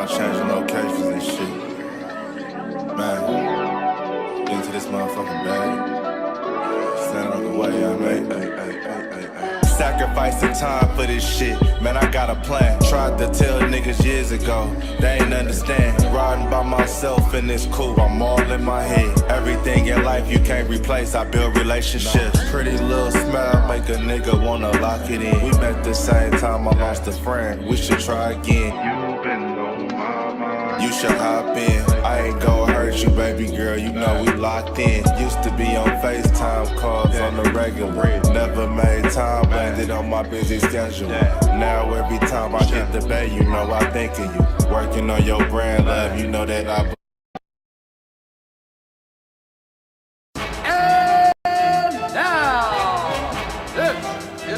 around changing locations and shit. Man, get into this motherfucking bag. Stand on the way, I made. Sacrificing time for this shit, man, I got a plan. Tried to tell niggas years ago, they ain't understand. Riding by myself and it's cool, I'm all in my head. Everything in life you can't replace, I build relationships. Pretty little smile make a nigga wanna lock it in. We met the same time I lost a friend, we should try again. You been on my mind, you should hop in. I ain't gon' hurt you, baby girl, you know we locked in. Used to be on FaceTime calls on the regular. Never made time, landed on my busy schedule. Now every time I hit the bay, you know I think of you. Working on your brand, love, you know that I. And now, this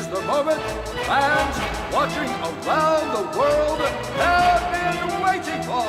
is the moment fans watching around the world have been waiting for.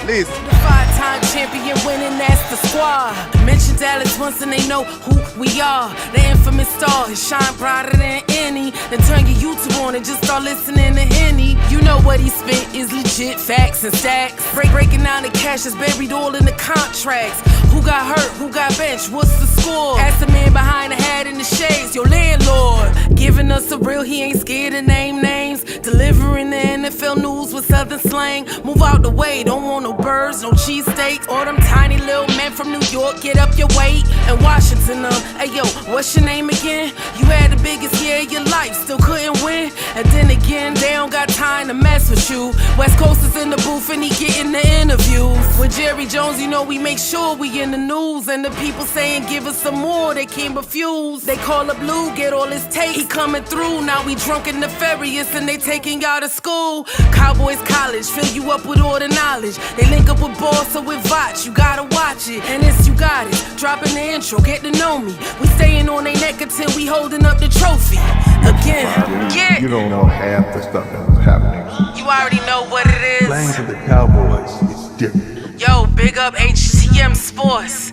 Listen. The 5-time champion winning, that's the squad. Mention Dallas once and they know who we are. The infamous star, his shine brighter than any. Then turn your YouTube on and just start listening to Henny. You know what he spit is legit facts and stacks. Breaking down the cash is buried all in the contracts. Who got hurt, who got benched, what's the score? Ask the man behind the hat in the shades, your landlord. Giving us a real, he ain't scared to name names. Delivering the NFL news with southern slang. Move out the way, don't want no birds, no cheesesteaks. Or them tiny little men from New York, get up your weight. And Washington, hey yo, what's your name again? You had the biggest year of your life, still couldn't win. And then again, they don't got time to mess with you. West Coast is in the booth and he getting the interviews. With Jerry Jones, you know we make sure we in the news. And the people saying give us some more, they can't refuse. They call up Lou, get all his tape, he coming through. Now we drunk and nefarious and they taking y'all to school. Cowboys college, fill you up with all the knowledge. They link up with Boss or with Vach, you gotta watch it. And it's you got it, dropping the intro, get to know me. We staying on their neck until we holding up the trophy. Again, yeah. You don't know half the stuff that was happening. You already know what it is. Playing for the Cowboys is different. Yo, big up HTM Sports.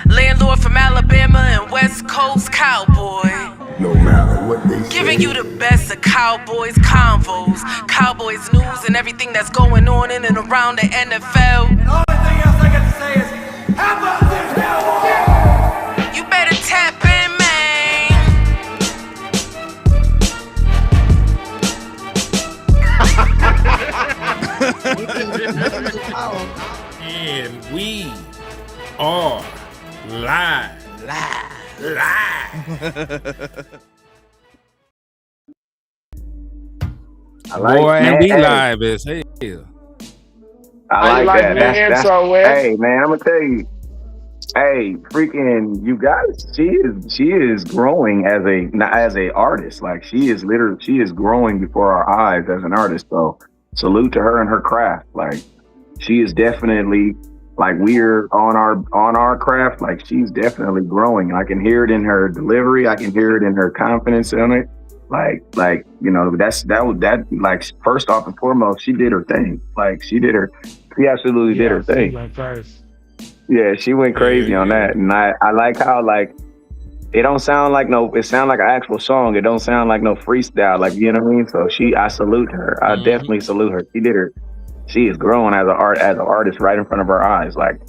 Landlord from Alabama and West Coast Cowboy. No matter what they say. Giving you the best of Cowboys convos, Cowboys news, and everything that's going on in and around the NFL. And the only thing else I got to say is, how about this Cowboys? You better tap in, And we are live. I like, Boy, man, and we hey, live as hell. I like that. That's intro, Wes? hey man, I'm gonna tell you. Hey, freaking, you guys, she is growing as a artist. Like she is growing before our eyes as an artist. So salute to her and her craft. Like she is definitely, like, we're on our craft. Like she's definitely growing. I can hear it in her delivery. I can hear it in her confidence in it. Like you know, that like, first off and foremost, she did her thing. Like she absolutely did her thing. She went first. Yeah, she went crazy on that. And I like how, like, it don't sound like it sound like an actual song. It don't sound like no freestyle, like, you know what I mean? So I salute her. I definitely salute her. She is growing as an artist right in front of our eyes, like,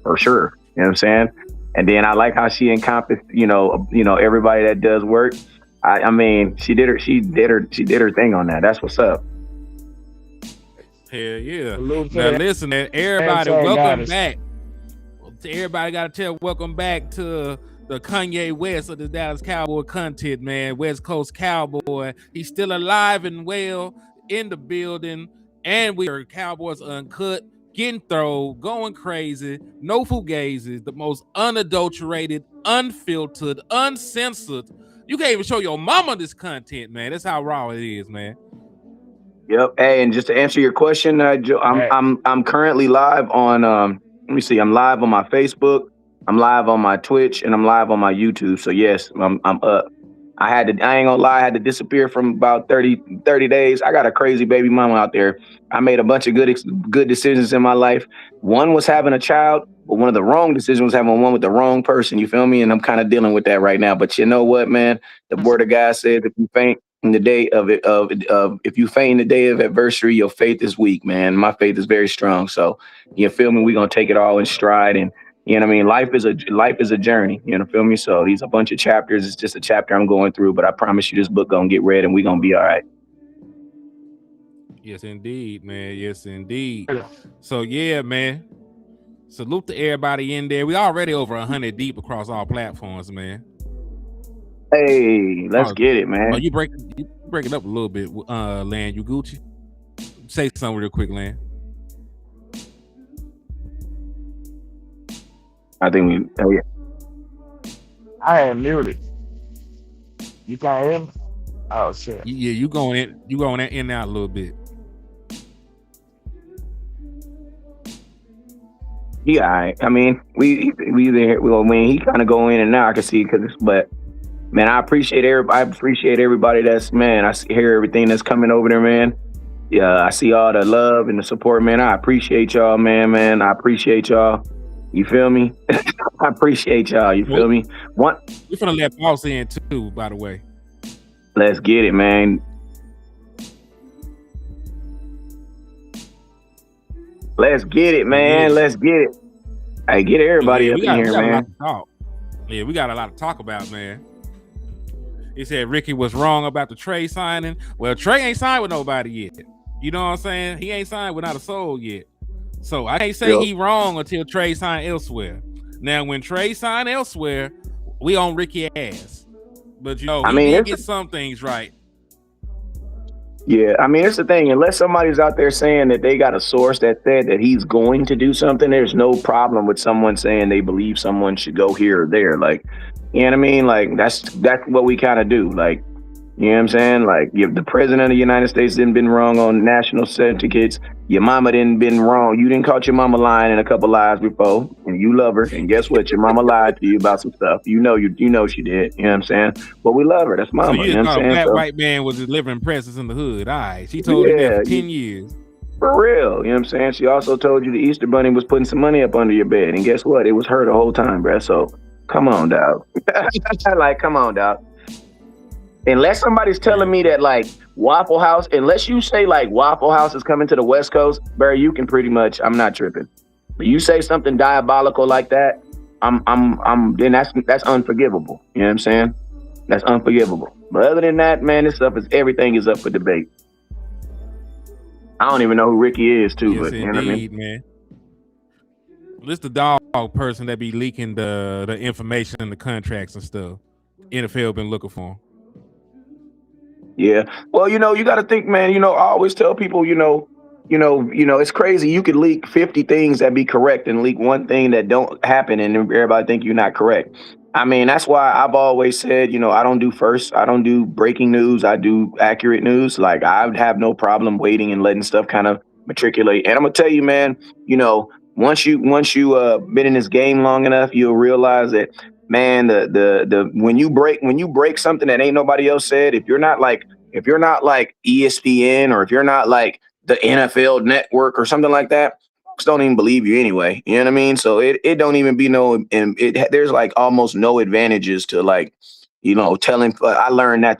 for sure. You know what I'm saying? And then I like how she encompassed, you know, everybody that does work. I mean, she did her thing on that. That's what's up. Hell yeah. Salute to Now that. listen, everybody, Intro welcome goddess. back. Everybody got to tell welcome back to the Kanye West of the Dallas Cowboy content, man. West Coast Cowboy. He's still alive and well in the building. And we are Cowboys UnCut, getting thrown, going crazy, no fugazes, the most unadulterated, unfiltered, uncensored. You can't even show your mama this content, man. That's how raw it is, man. Yep. Hey, and just to answer your question, Joe, I'm currently live on let me see. I'm live on my Facebook, I'm live on my Twitch, and I'm live on my YouTube. So yes, I'm up. I ain't gonna lie, I had to disappear from about 30 days. I got a crazy baby mama out there. I made a bunch of good decisions in my life. One was having a child, but one of the wrong decisions was having one with the wrong person. You feel me? And I'm kind of dealing with that right now. But you know what, man? The word of God says, if you faint in the day of it of if you faint in the day of adversity, your faith is weak, man. My faith is very strong. So you feel me? We're gonna take it all in stride, and you know what I mean. Life is a journey. You know, feel me? So these a bunch of chapters. It's just a chapter I'm going through, but I promise you, this book gonna get read, and we gonna be all right. Yes, indeed, man. Yes, indeed. So yeah, man. Salute to everybody in there. We already over 100 deep across all platforms, man. Hey, let's get it, man. Oh, you break it up a little bit, Lan. You Gucci? Say something real quick, Lan. I think we. Oh yeah. I am muted. You can't hear me? Oh shit. Yeah, you going in and out a little bit. Yeah, I mean, we there. Well, when he kind of go in and out, I can see but man, I appreciate everybody that's, man. Hear everything that's coming over there, man. Yeah, I see all the love and the support, man. I appreciate y'all, man. I appreciate y'all. You feel me? I appreciate y'all. You feel me? We're finna let Boss in too, by the way. Let's get it, man. Let's get it, man. Yeah. Let's get it. Hey, get everybody up in here, man. Yeah, we got a lot to talk about, man. He said Ricky was wrong about the Trey signing. Well, Trey ain't signed with nobody yet. You know what I'm saying? He ain't signed with not a soul yet. So I can't say he wrong until Trey signed elsewhere. Now, when Trey signed elsewhere, we on Ricky ass. But you know, he did get some things right. Yeah, I mean, it's the thing. Unless somebody's out there saying that they got a source that said that he's going to do something, there's no problem with someone saying they believe someone should go here or there. Like, you know what I mean? Like, that's what we kind of do. Like, you know what I'm saying? Like, if the president of the United States didn't been wrong on national certificates, your mama didn't been wrong. You didn't caught your mama lying in a couple lies before, and you love her. And guess what? Your mama lied to you about some stuff. You know she did. You know what I'm saying? But we love her. That's mama. So you know what I'm saying? That white man was delivering presents in the hood. All right. She told you that for 10 years. For real. You know what I'm saying? She also told you the Easter Bunny was putting some money up under your bed. And guess what? It was her the whole time, bruh. So come on, dog. Like, come on, dog. Unless somebody's telling me that, like, Waffle House, unless you say like Waffle House is coming to the West Coast, Barry, you can pretty much, I'm not tripping. But you say something diabolical like that, then that's unforgivable. You know what I'm saying? That's unforgivable. But other than that, man, everything is up for debate. I don't even know who Ricky is too, yes, but you know what I mean? Man. This the dog person that be leaking the information and the contracts and stuff. NFL been looking for him. Yeah. Well, you got to think, man, I always tell people, it's crazy. You could leak 50 things that be correct and leak one thing that don't happen and everybody think you're not correct. I mean, that's why I've always said, I don't do breaking news. I do accurate news. Like, I would have no problem waiting and letting stuff kind of matriculate. And I'm going to tell you, man, once you been in this game long enough, you'll realize that, man, when you break something that ain't nobody else said, if you're not like ESPN or if you're not like the NFL Network or something like that, folks don't even believe you anyway. You know what I mean? So it don't even be there's like almost no advantages to like, telling. I learned that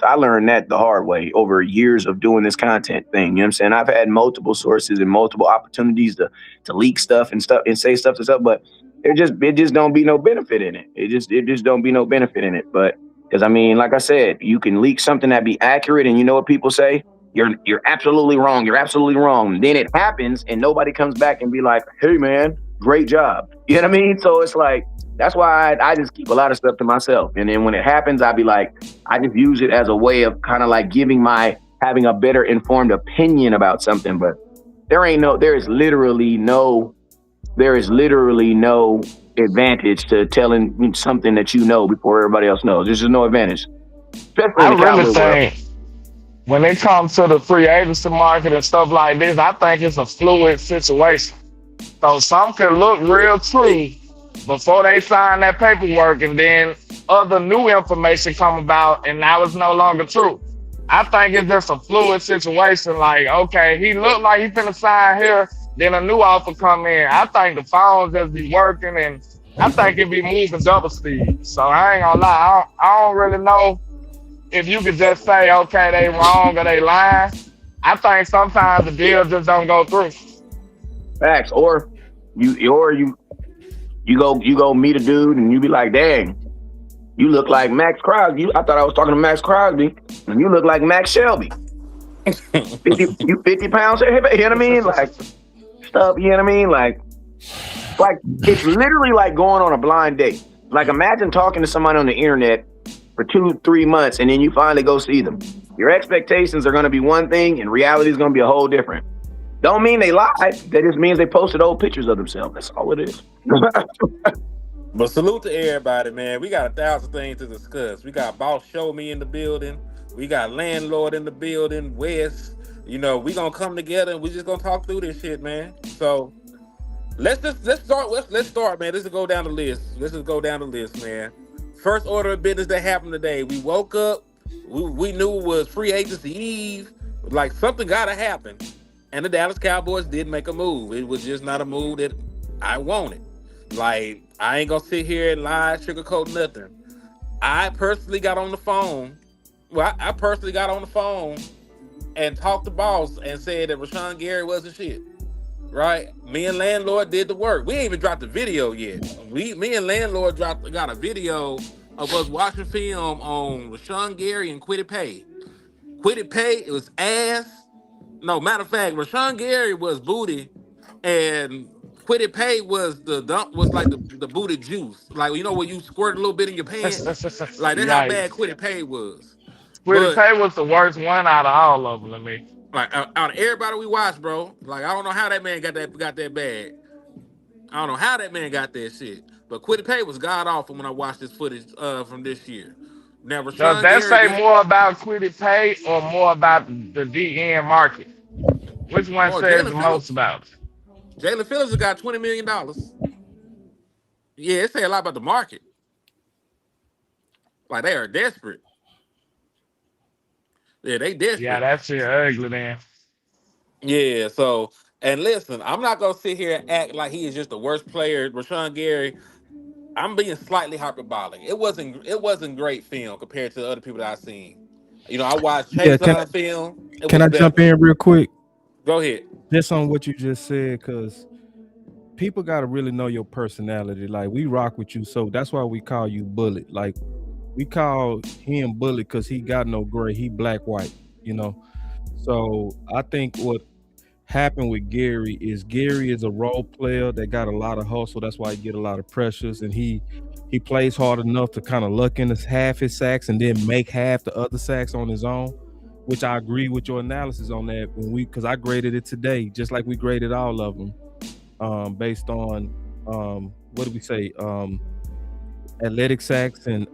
the hard way over years of doing this content thing. You know what I'm saying? I've had multiple sources and multiple opportunities to leak stuff and say stuff, but it just don't be no benefit in it. It just don't be no benefit in it. But because I mean, like I said, you can leak something that be accurate, and you know what people say? You're absolutely wrong. You're absolutely wrong. Then it happens, and nobody comes back and be like, "Hey, man, great job." You know what I mean? So it's like that's why I just keep a lot of stuff to myself. And then when it happens, I be like, I just use it as a way of kind of like having a better informed opinion about something. But there is literally no advantage to telling something that you know before everybody else knows. There's just no advantage. I really think when it comes to the free agency market and stuff like this, I think it's a fluid situation. So some can look real true before they sign that paperwork, and then other new information come about, and now it's no longer true. I think it's just a fluid situation. Like, okay, he looked like he finna sign here, then a new offer come in. I think the phones just be working, and I think it be moving double speed. So I ain't gonna lie, I don't really know if you could just say, okay, they wrong or they lying, I think sometimes the deal just don't go through. Facts. Or you go meet a dude and you be like, dang, you look like Max Crosby. I thought I was talking to Max Crosby, and you look like Max Shelby. 50 pounds, you know what I mean? Like stuff, you know what I mean? Like it's literally like going on a blind date. Like imagine talking to somebody on the internet for 2-3 months and then you finally go see them. Your expectations are gonna be one thing and reality is gonna be a whole different. Don't mean they lied. That just means they posted old pictures of themselves. That's all it is. But salute to everybody, man. We got 1,000 things to discuss. We got Boss Show Me in the building. We got Landlord in the building. Wes. You know, we gonna come together and we just gonna talk through this shit, man. So let's start, man. Let's just go down the list. Man. First order of business that happened today. We woke up. We knew it was free agency eve. Like something gotta happen. And the Dallas Cowboys did make a move. It was just not a move that I wanted. Like, I ain't gonna sit here and lie, sugarcoat nothing. I personally got on the phone. Well, I personally got on the phone and talked to Boss and said that Rashawn Gary wasn't shit. Right? Me and Landlord did the work. We ain't even dropped the video yet. Me and Landlord got a video of us watching film on Rashawn Gary and Quiddy Pay. Quiddy Pay, it was ass. No, matter of fact, Rashawn Gary was booty and Quiddy Pay was like the booty juice. Like, you know when you squirt a little bit in your pants? Like, that's how bad Quiddy Pay was. Quiddy Pay was the worst one out of all of them to me. Like, out of everybody we watched, bro, like, I don't know how that man got that bad. I don't know how that man got that shit. But Quiddy Pay was god awful when I watched this footage from this year. Now, Rashawn Does that Gary say more about Quiddy Pay or more about the DN market? Which one says the most about it? Jalen Phillips has got $20 million. Yeah, it say a lot about the market. Like, they are desperate. Yeah, they desperate. Yeah, that shit ugly, man. Yeah, so, and listen, I'm not going to sit here and act like he is just the worst player. Rashawn Gary, I'm being slightly hyperbolic. It wasn't great film compared to the other people that I've seen. You know, I watched Chase film. Can I jump in real quick? Go ahead. Just on what you just said, because people got to really know your personality. Like, we rock with you, so that's why we call you Bullet. Like, we call him Bullet because he got no gray. He black-white, you know? So I think what happened with Gary is a role player that got a lot of hustle. That's why he get a lot of pressures, and he plays hard enough to kind of luck in half his sacks and then make half the other sacks on his own, which I agree with your analysis on that because I graded it today, just like we graded all of them based on what did we say? Athletic sacks and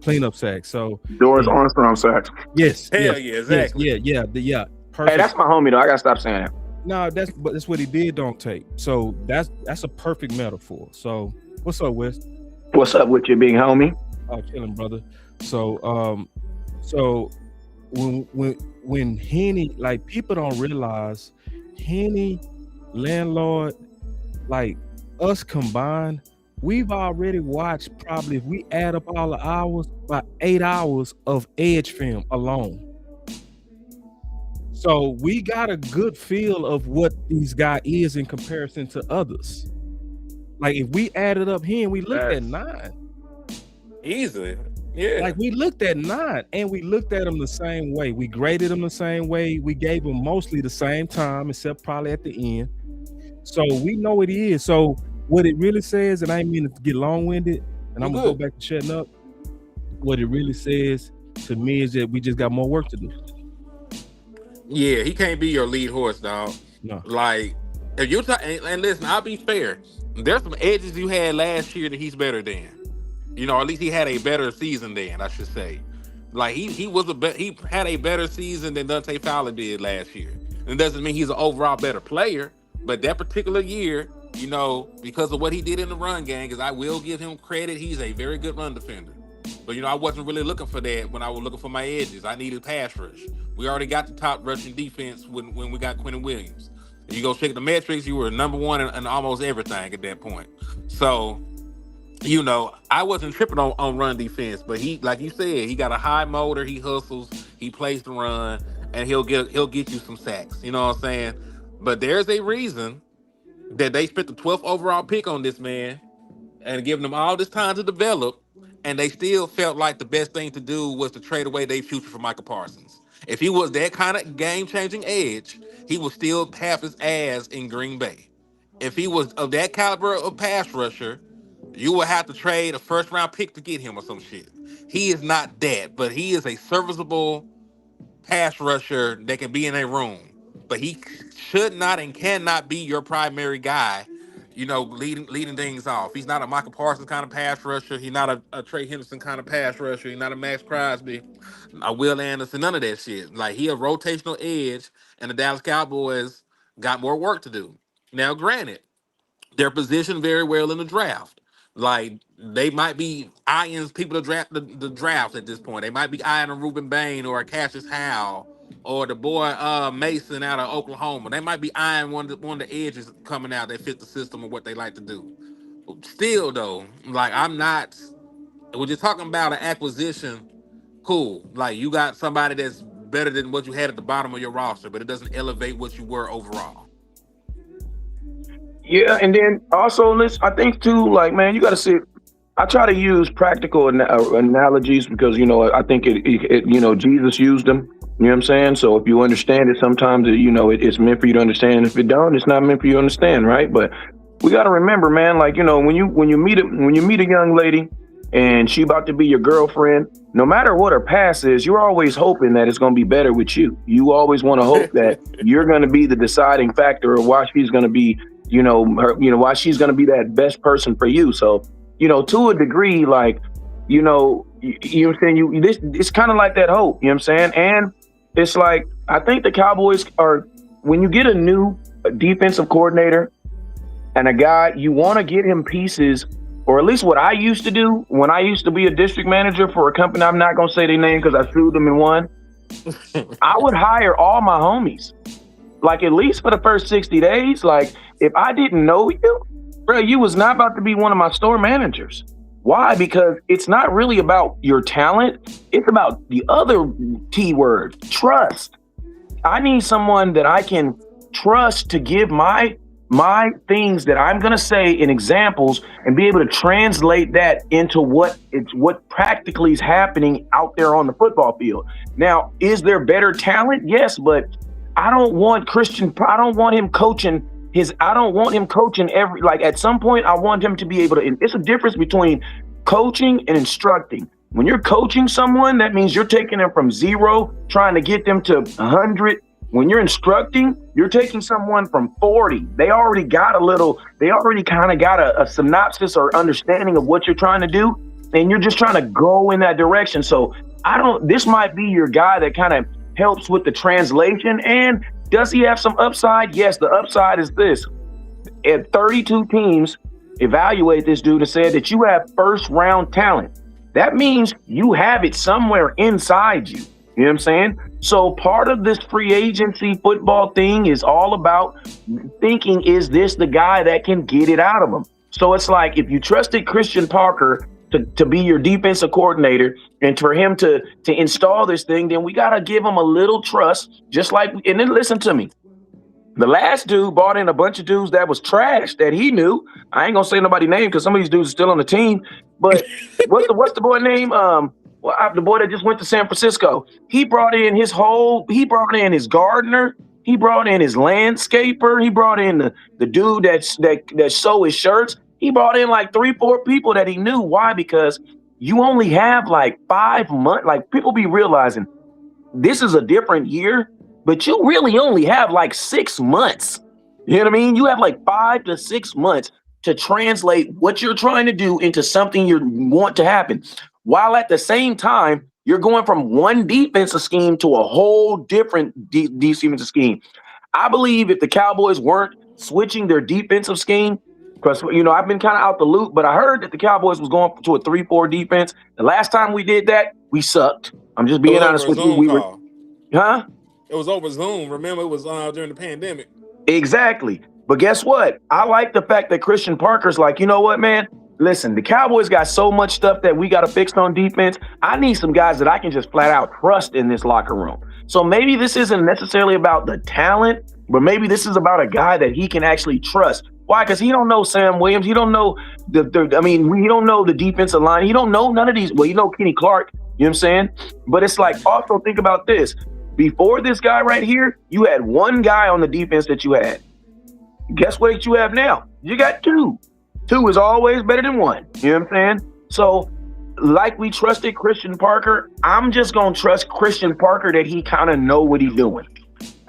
cleanup sacks. So Doris Armstrong sacks. Yes. Hell yeah, exactly. Yeah. Perfect. Hey, that's my homie though. I gotta stop saying that. No, that's what he did on tape. So that's a perfect metaphor. So what's up, Wes? What's up with you, big homie? Oh, chilling, brother. So when Henny, like, people don't realize Henny, Landlord, like, us combined, we've already watched, probably, if we add up all the hours, about 8 hours of Edge film alone. So we got a good feel of what these guys is in comparison to others. Like, if we added up here, we looked at 9. Easily. Yeah. Like, we looked at 9 and we looked at them the same way. We graded them the same way. We gave them mostly the same time, except probably at the end. So we know it is. So what it really says, and I ain't mean to get long-winded, and I'm gonna go back to shutting up. What it really says to me is that we just got more work to do. Yeah, he can't be your lead horse, dog. No. Like, if you and listen, I'll be fair. There's some edges you had last year that he's better than. You know, at least he had a better season than, I should say. Like, he had a better season than Dante Fowler did last year. It doesn't mean he's an overall better player, but that particular year, you know, because of what he did in the run game, because I will give him credit, he's a very good run defender. But, you know, I wasn't really looking for that when I was looking for my edges. I needed pass rush. We already got the top rushing defense when we got Quentin Williams. If you go check the metrics, you were number one in almost everything at that point. So you know, I wasn't tripping on run defense, but he, like you said, he got a high motor, he hustles, he plays the run, and he'll get you some sacks. You know what I'm saying? But there's a reason that they spent the 12th overall pick on this man and giving them all this time to develop, and they still felt like the best thing to do was to trade away their future for Michael Parsons. If he was that kind of game-changing edge, he would still have his ass in Green Bay. If he was of that caliber of pass rusher, you would have to trade a first-round pick to get him or some shit. He is not that, but he is a serviceable pass rusher that can be in a room, but he should not and cannot be your primary guy. You know, leading things off. He's not a Michael Parsons kind of pass rusher. He's not a Trey Henderson kind of pass rusher. He's not a Max Crosby, a Will Anderson. None of that shit. Like, he a rotational edge, and the Dallas Cowboys got more work to do. Now, granted, they're positioned very well in the draft. Like, they might be eyeing people to draft the drafts at this point. They might be eyeing a Reuben Bain or a Cassius Howe or the boy Mason out of Oklahoma. They might be eyeing one of the edges coming out that fit the system of what they like to do. Still though, like, I'm not. We're just talking about an acquisition. Cool. Like, you got somebody that's better than what you had at the bottom of your roster, but it doesn't elevate what you were overall. Yeah, and then also, listen, I think too, like, man, you got to see. I try to use practical analogies because, you know, I think you know, Jesus used them. You know what I'm saying? So if you understand it, sometimes you know it's meant for you to understand. And if it don't, it's not meant for you to understand, right? But we got to remember, man, like, you know, when you meet a young lady and she about to be your girlfriend, no matter what her past is, you're always hoping that it's going to be better with you. You always want to hope that you're going to be the deciding factor of why she's going to be, you know, why she's going to be that best person for you. So, you know, to a degree, like, you know, you know what I'm saying? It's kind of like that hope, you know what I'm saying? And it's like, I think the Cowboys are, when you get a new defensive coordinator and a guy, you want to get him pieces, or at least what I used to do when I used to be a district manager for a company. I'm not going to say their name because I sued them and won. I would hire all my homies, like, at least for the first 60 days. Like, if I didn't know you, bro, you was not about to be one of my store managers. Why? Because it's not really about your talent. It's about the other T word, trust. I need someone that I can trust to give my things that I'm going to say in examples and be able to translate that into what practically is happening out there on the football field. Now, is there better talent? Yes, but I don't want him coaching every, like, at some point I want him to be able to, it's a difference between coaching and instructing. When you're coaching someone, that means you're taking them from 0, trying to get them to 100. When you're instructing, you're taking someone from 40. They already kind of got a synopsis or understanding of what you're trying to do, and you're just trying to go in that direction. So this might be your guy that kind of helps with the translation. And does he have some upside? Yes, the upside is this. At 32 teams evaluate this dude and said that you have first round talent. That means you have it somewhere inside you. You know what I'm saying? So part of this free agency football thing is all about thinking, is this the guy that can get it out of him? So it's like, if you trusted Christian Parker to be your defensive coordinator and for him to install this thing, then we got to give him a little trust, just like, and then listen to me. The last dude brought in a bunch of dudes that was trash that he knew. I ain't gonna say nobody's name because some of these dudes are still on the team. But what's the boy name? The boy that just went to San Francisco. He brought in his gardener. He brought in his landscaper. He brought in the dude that sew his shirts. He brought in like 3-4 people that he knew. Why? Because you only have like 5 months. Like, people be realizing this is a different year, but you really only have like 6 months. You know what I mean? You have like 5 to 6 months to translate what you're trying to do into something you want to happen. While at the same time, you're going from one defensive scheme to a whole different defensive scheme. I believe if the Cowboys weren't switching their defensive scheme, because, you know, I've been kind of out the loop, but I heard that the Cowboys was going to a 3-4 defense. The last time we did that, we sucked. I'm just being honest with you. It was over Zoom. Remember, it was during the pandemic. Exactly. But guess what? I like the fact that Christian Parker's like, you know what, man? Listen, the Cowboys got so much stuff that we got to fix on defense. I need some guys that I can just flat out trust in this locker room. So maybe this isn't necessarily about the talent, but maybe this is about a guy that he can actually trust. Why? Because he don't know Sam Williams. He don't know he don't know the defensive line. He don't know none of these. Well, you know Kenny Clark. You know what I'm saying? But it's like, also think about this. Before this guy right here, you had one guy on the defense that you had. Guess what you have now? You got two. Two is always better than one. You know what I'm saying? So, like we trusted Christian Parker, I'm just going to trust Christian Parker that he kind of know what he's doing.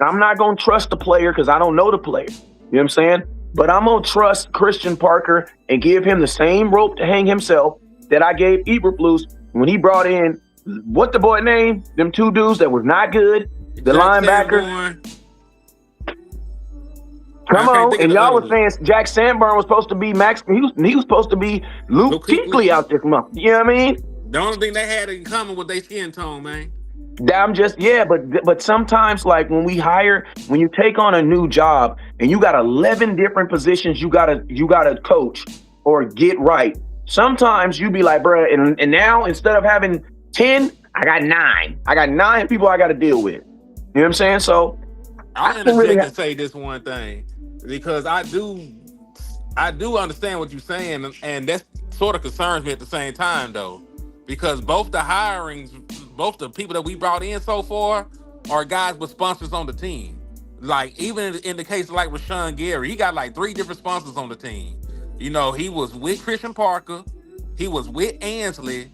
I'm not going to trust the player because I don't know the player. You know what I'm saying? But I'm going to trust Christian Parker and give him the same rope to hang himself that I gave Eberflus when he brought in, what the boy name? Them two dudes that was not good. The linebacker. Come on, and y'all was saying Jack Sanborn was supposed to be Max. He was supposed to be Luke Kuechly out this month. You know what I mean? The only thing they had in common was their skin tone, man. But sometimes, like when you take on a new job and you got 11 different positions you gotta coach or get right. Sometimes you be like, bro, and now instead of having 10, I got 9. I got 9 people I got to deal with. You know what I'm saying? So I'm going to say this one thing. Because I do understand what you're saying, and that sort of concerns me at the same time, though, because both the people that we brought in so far are guys with sponsors on the team. Like even in the case of like Rashawn Gary, he got like 3 different sponsors on the team. You know, he was with Christian Parker, he was with Ansley,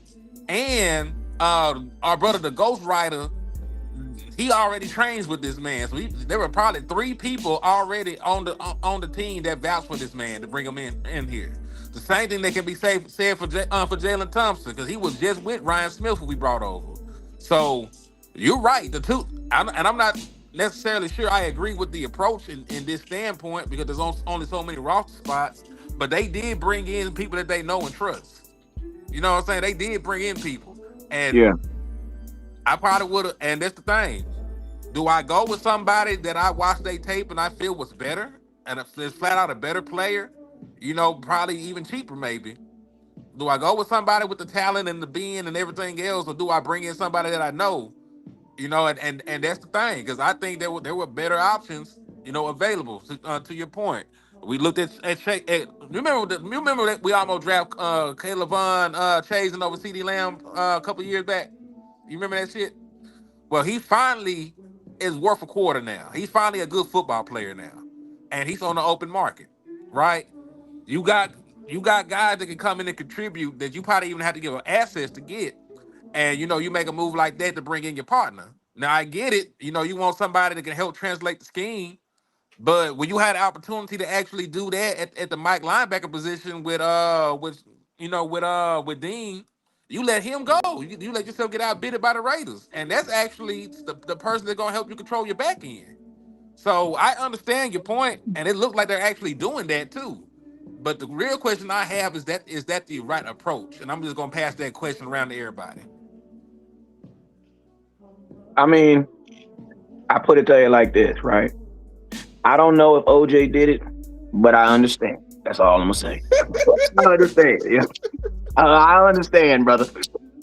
and our brother the Ghost Rider. He already trains with this man, so there were probably 3 people already on the team that vouched for this man to bring him in here. The same thing that can be said for Jalen Thompson, because he was just with Ryan Smith who we brought over. So you're right. The two, and I'm not necessarily sure I agree with the approach in this standpoint because there's only so many roster spots. But they did bring in people that they know and trust. You know what I'm saying? They did bring in people, and yeah. I probably would have, and that's the thing. Do I go with somebody that I watched their tape and I feel was better, and is flat out a better player? You know, probably even cheaper, maybe. Do I go with somebody with the talent and the being and everything else, or do I bring in somebody that I know? You know, and that's the thing, because I think there were better options, you know, available. To your point, we looked at remember that we almost drafted Caleb Vaughn chasing over CD Lamb a couple years back. You remember that shit? Well, he finally is worth a quarter now. He's finally a good football player now, and he's on the open market, right? You got guys that can come in and contribute that you probably even have to give assets to get, and you know you make a move like that to bring in your partner. Now I get it. You know you want somebody that can help translate the scheme, but when you had the opportunity to actually do that at the Mike linebacker position with Dean. You let him go. You let yourself get outbid by the Raiders. And that's actually the person that's going to help you control your back end. So I understand your point, and it looks like they're actually doing that too. But the real question I have is that the right approach? And I'm just going to pass that question around to everybody. I mean, I put it to you like this, right? I don't know if OJ did it, but I understand. That's all I'm going to say. I understand, yeah. I understand, brother.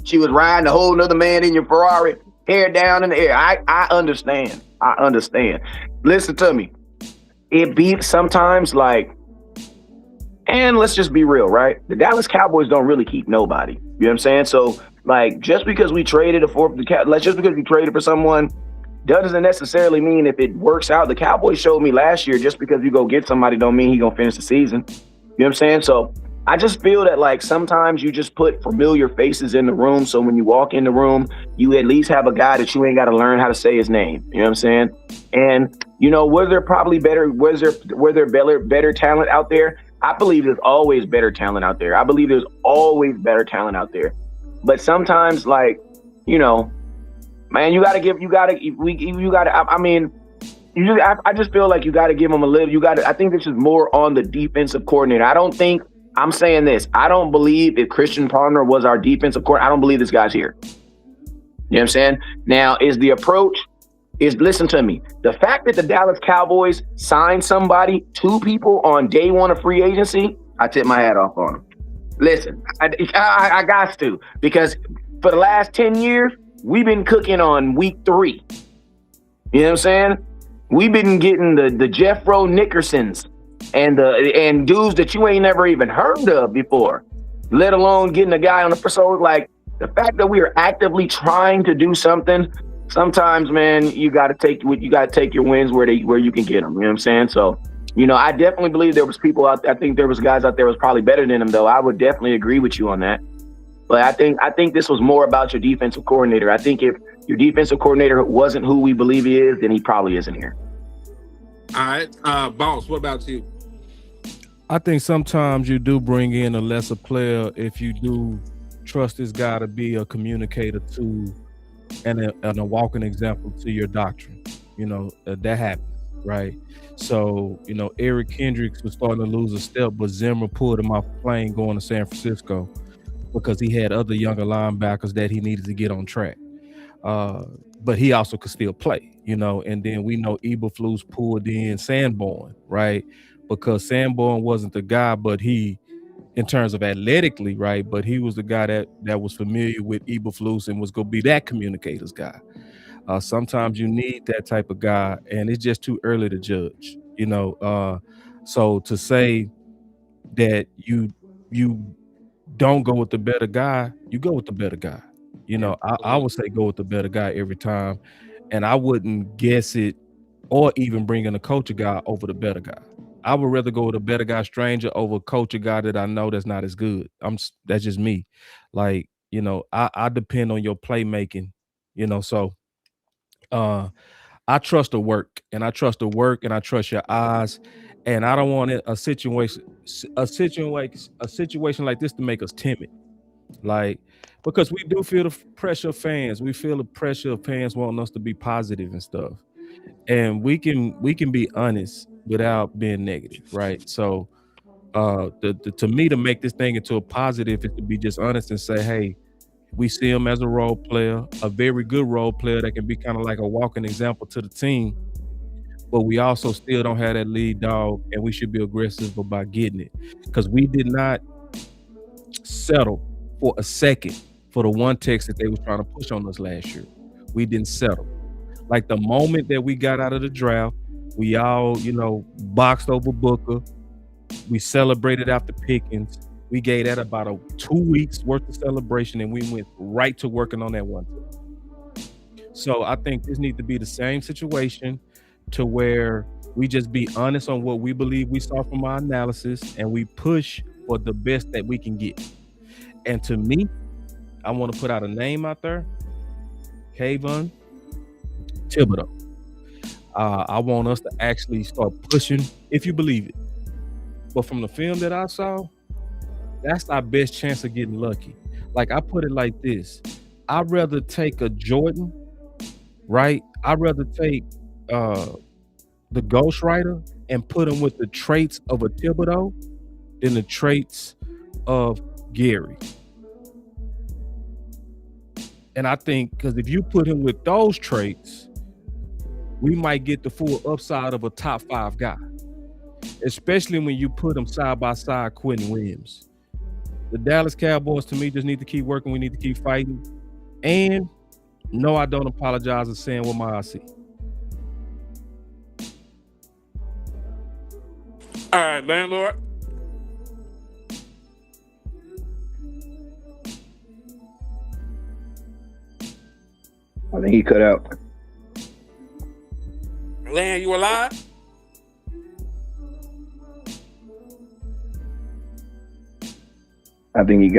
She was riding a whole nother man in your Ferrari, hair down in the air. I understand. I understand. Listen to me. It be sometimes like, and let's just be real, right? The Dallas Cowboys don't really keep nobody. You know what I'm saying? So, like, just because we traded for someone doesn't necessarily mean if it works out. The Cowboys showed me last year, just because you go get somebody don't mean he gonna finish the season. You know what I'm saying? So I just feel that like sometimes you just put familiar faces in the room. So when you walk in the room, you at least have a guy that you ain't got to learn how to say his name. You know what I'm saying? And, you know, was there better talent out there? I believe there's always better talent out there. But sometimes, like, you know, man, I just feel like you got to give them a little, I think this is more on the defensive coordinator. I'm saying this. I don't believe if Christian Palmer was our defensive coordinator, I don't believe this guy's here. You know what I'm saying? Now, listen to me. The fact that the Dallas Cowboys signed 2 people on day 1 of free agency, I tip my hat off on them. Listen, I got to, because for the last 10 years, we've been cooking on week 3. You know what I'm saying? We've been getting the Jeffro Nickersons and dudes that you ain't never even heard of before, let alone getting a guy on the episode. Like, the fact that we are actively trying to do something, sometimes, man, you got to take your wins where you can get them. You know what I'm saying? So, I definitely believe there was people out there. I think there was guys out there was probably better than him, though. I would definitely agree with you on that. But I think this was more about your defensive coordinator. I think if your defensive coordinator wasn't who we believe he is, then he probably isn't here. All right, Boss, what about you? I think sometimes you do bring in a lesser player if you do trust this guy to be a communicator to and a walking example to your doctrine. That happens, right? So, Eric Kendricks was starting to lose a step, but Zimmer pulled him off the plane going to San Francisco because he had other younger linebackers that he needed to get on track. But he also could still play, and then we know Eberflus pulled in Sanborn, right? Because Sanborn wasn't the guy, but he, in terms of athletically, right? But he was the guy that was familiar with Eberflus and was going to be that communicator's guy. Sometimes you need that type of guy, and it's just too early to judge, So to say that you don't go with the better guy, you go with the better guy. I would say go with the better guy every time, and I wouldn't guess it or even bring in a coach guy over the better guy. I would rather go with a better guy stranger over a coach guy that I know that's not as good. That's just me. Like, I depend on your playmaking, so I trust the work, and I trust your eyes, and I don't want a situation like this to make us timid. Like, because we do feel the pressure of fans. We feel the pressure of fans wanting us to be positive and stuff. And we can be honest without being negative, right? So to me, to make this thing into a positive is to be just honest and say, hey, we see him as a role player, a very good role player that can be kind of like a walking example to the team. But we also still don't have that lead dog, and we should be aggressive about getting it, because we did not settle for a second for the one text that they was trying to push on us last year. We didn't settle. Like, the moment that we got out of the draft, we all, boxed over Booker. We celebrated after Pickens. We gave that about 2 weeks worth of celebration, and we went right to working on that one. So I think this needs to be the same situation, to where we just be honest on what we believe we saw from our analysis, and we push for the best that we can get. And to me, I want to put out a name out there, Kayvon Thibodeau. I want us to actually start pushing, if you believe it. But from the film that I saw, that's our best chance of getting lucky. Like, I put it like this: I'd rather take a Jordan, right? I'd rather take the ghostwriter and put him with the traits of a Thibodeau than the traits of Gary. And I think, because if you put him with those traits, we might get the full upside of a top 5 guy, especially when you put him side by side Quentin Williams. The Dallas Cowboys, to me, just need to keep working. We need to keep fighting. And no, I don't apologize for saying what my eyes see. All right, landlord. I think he cut out. Land, you alive? I think he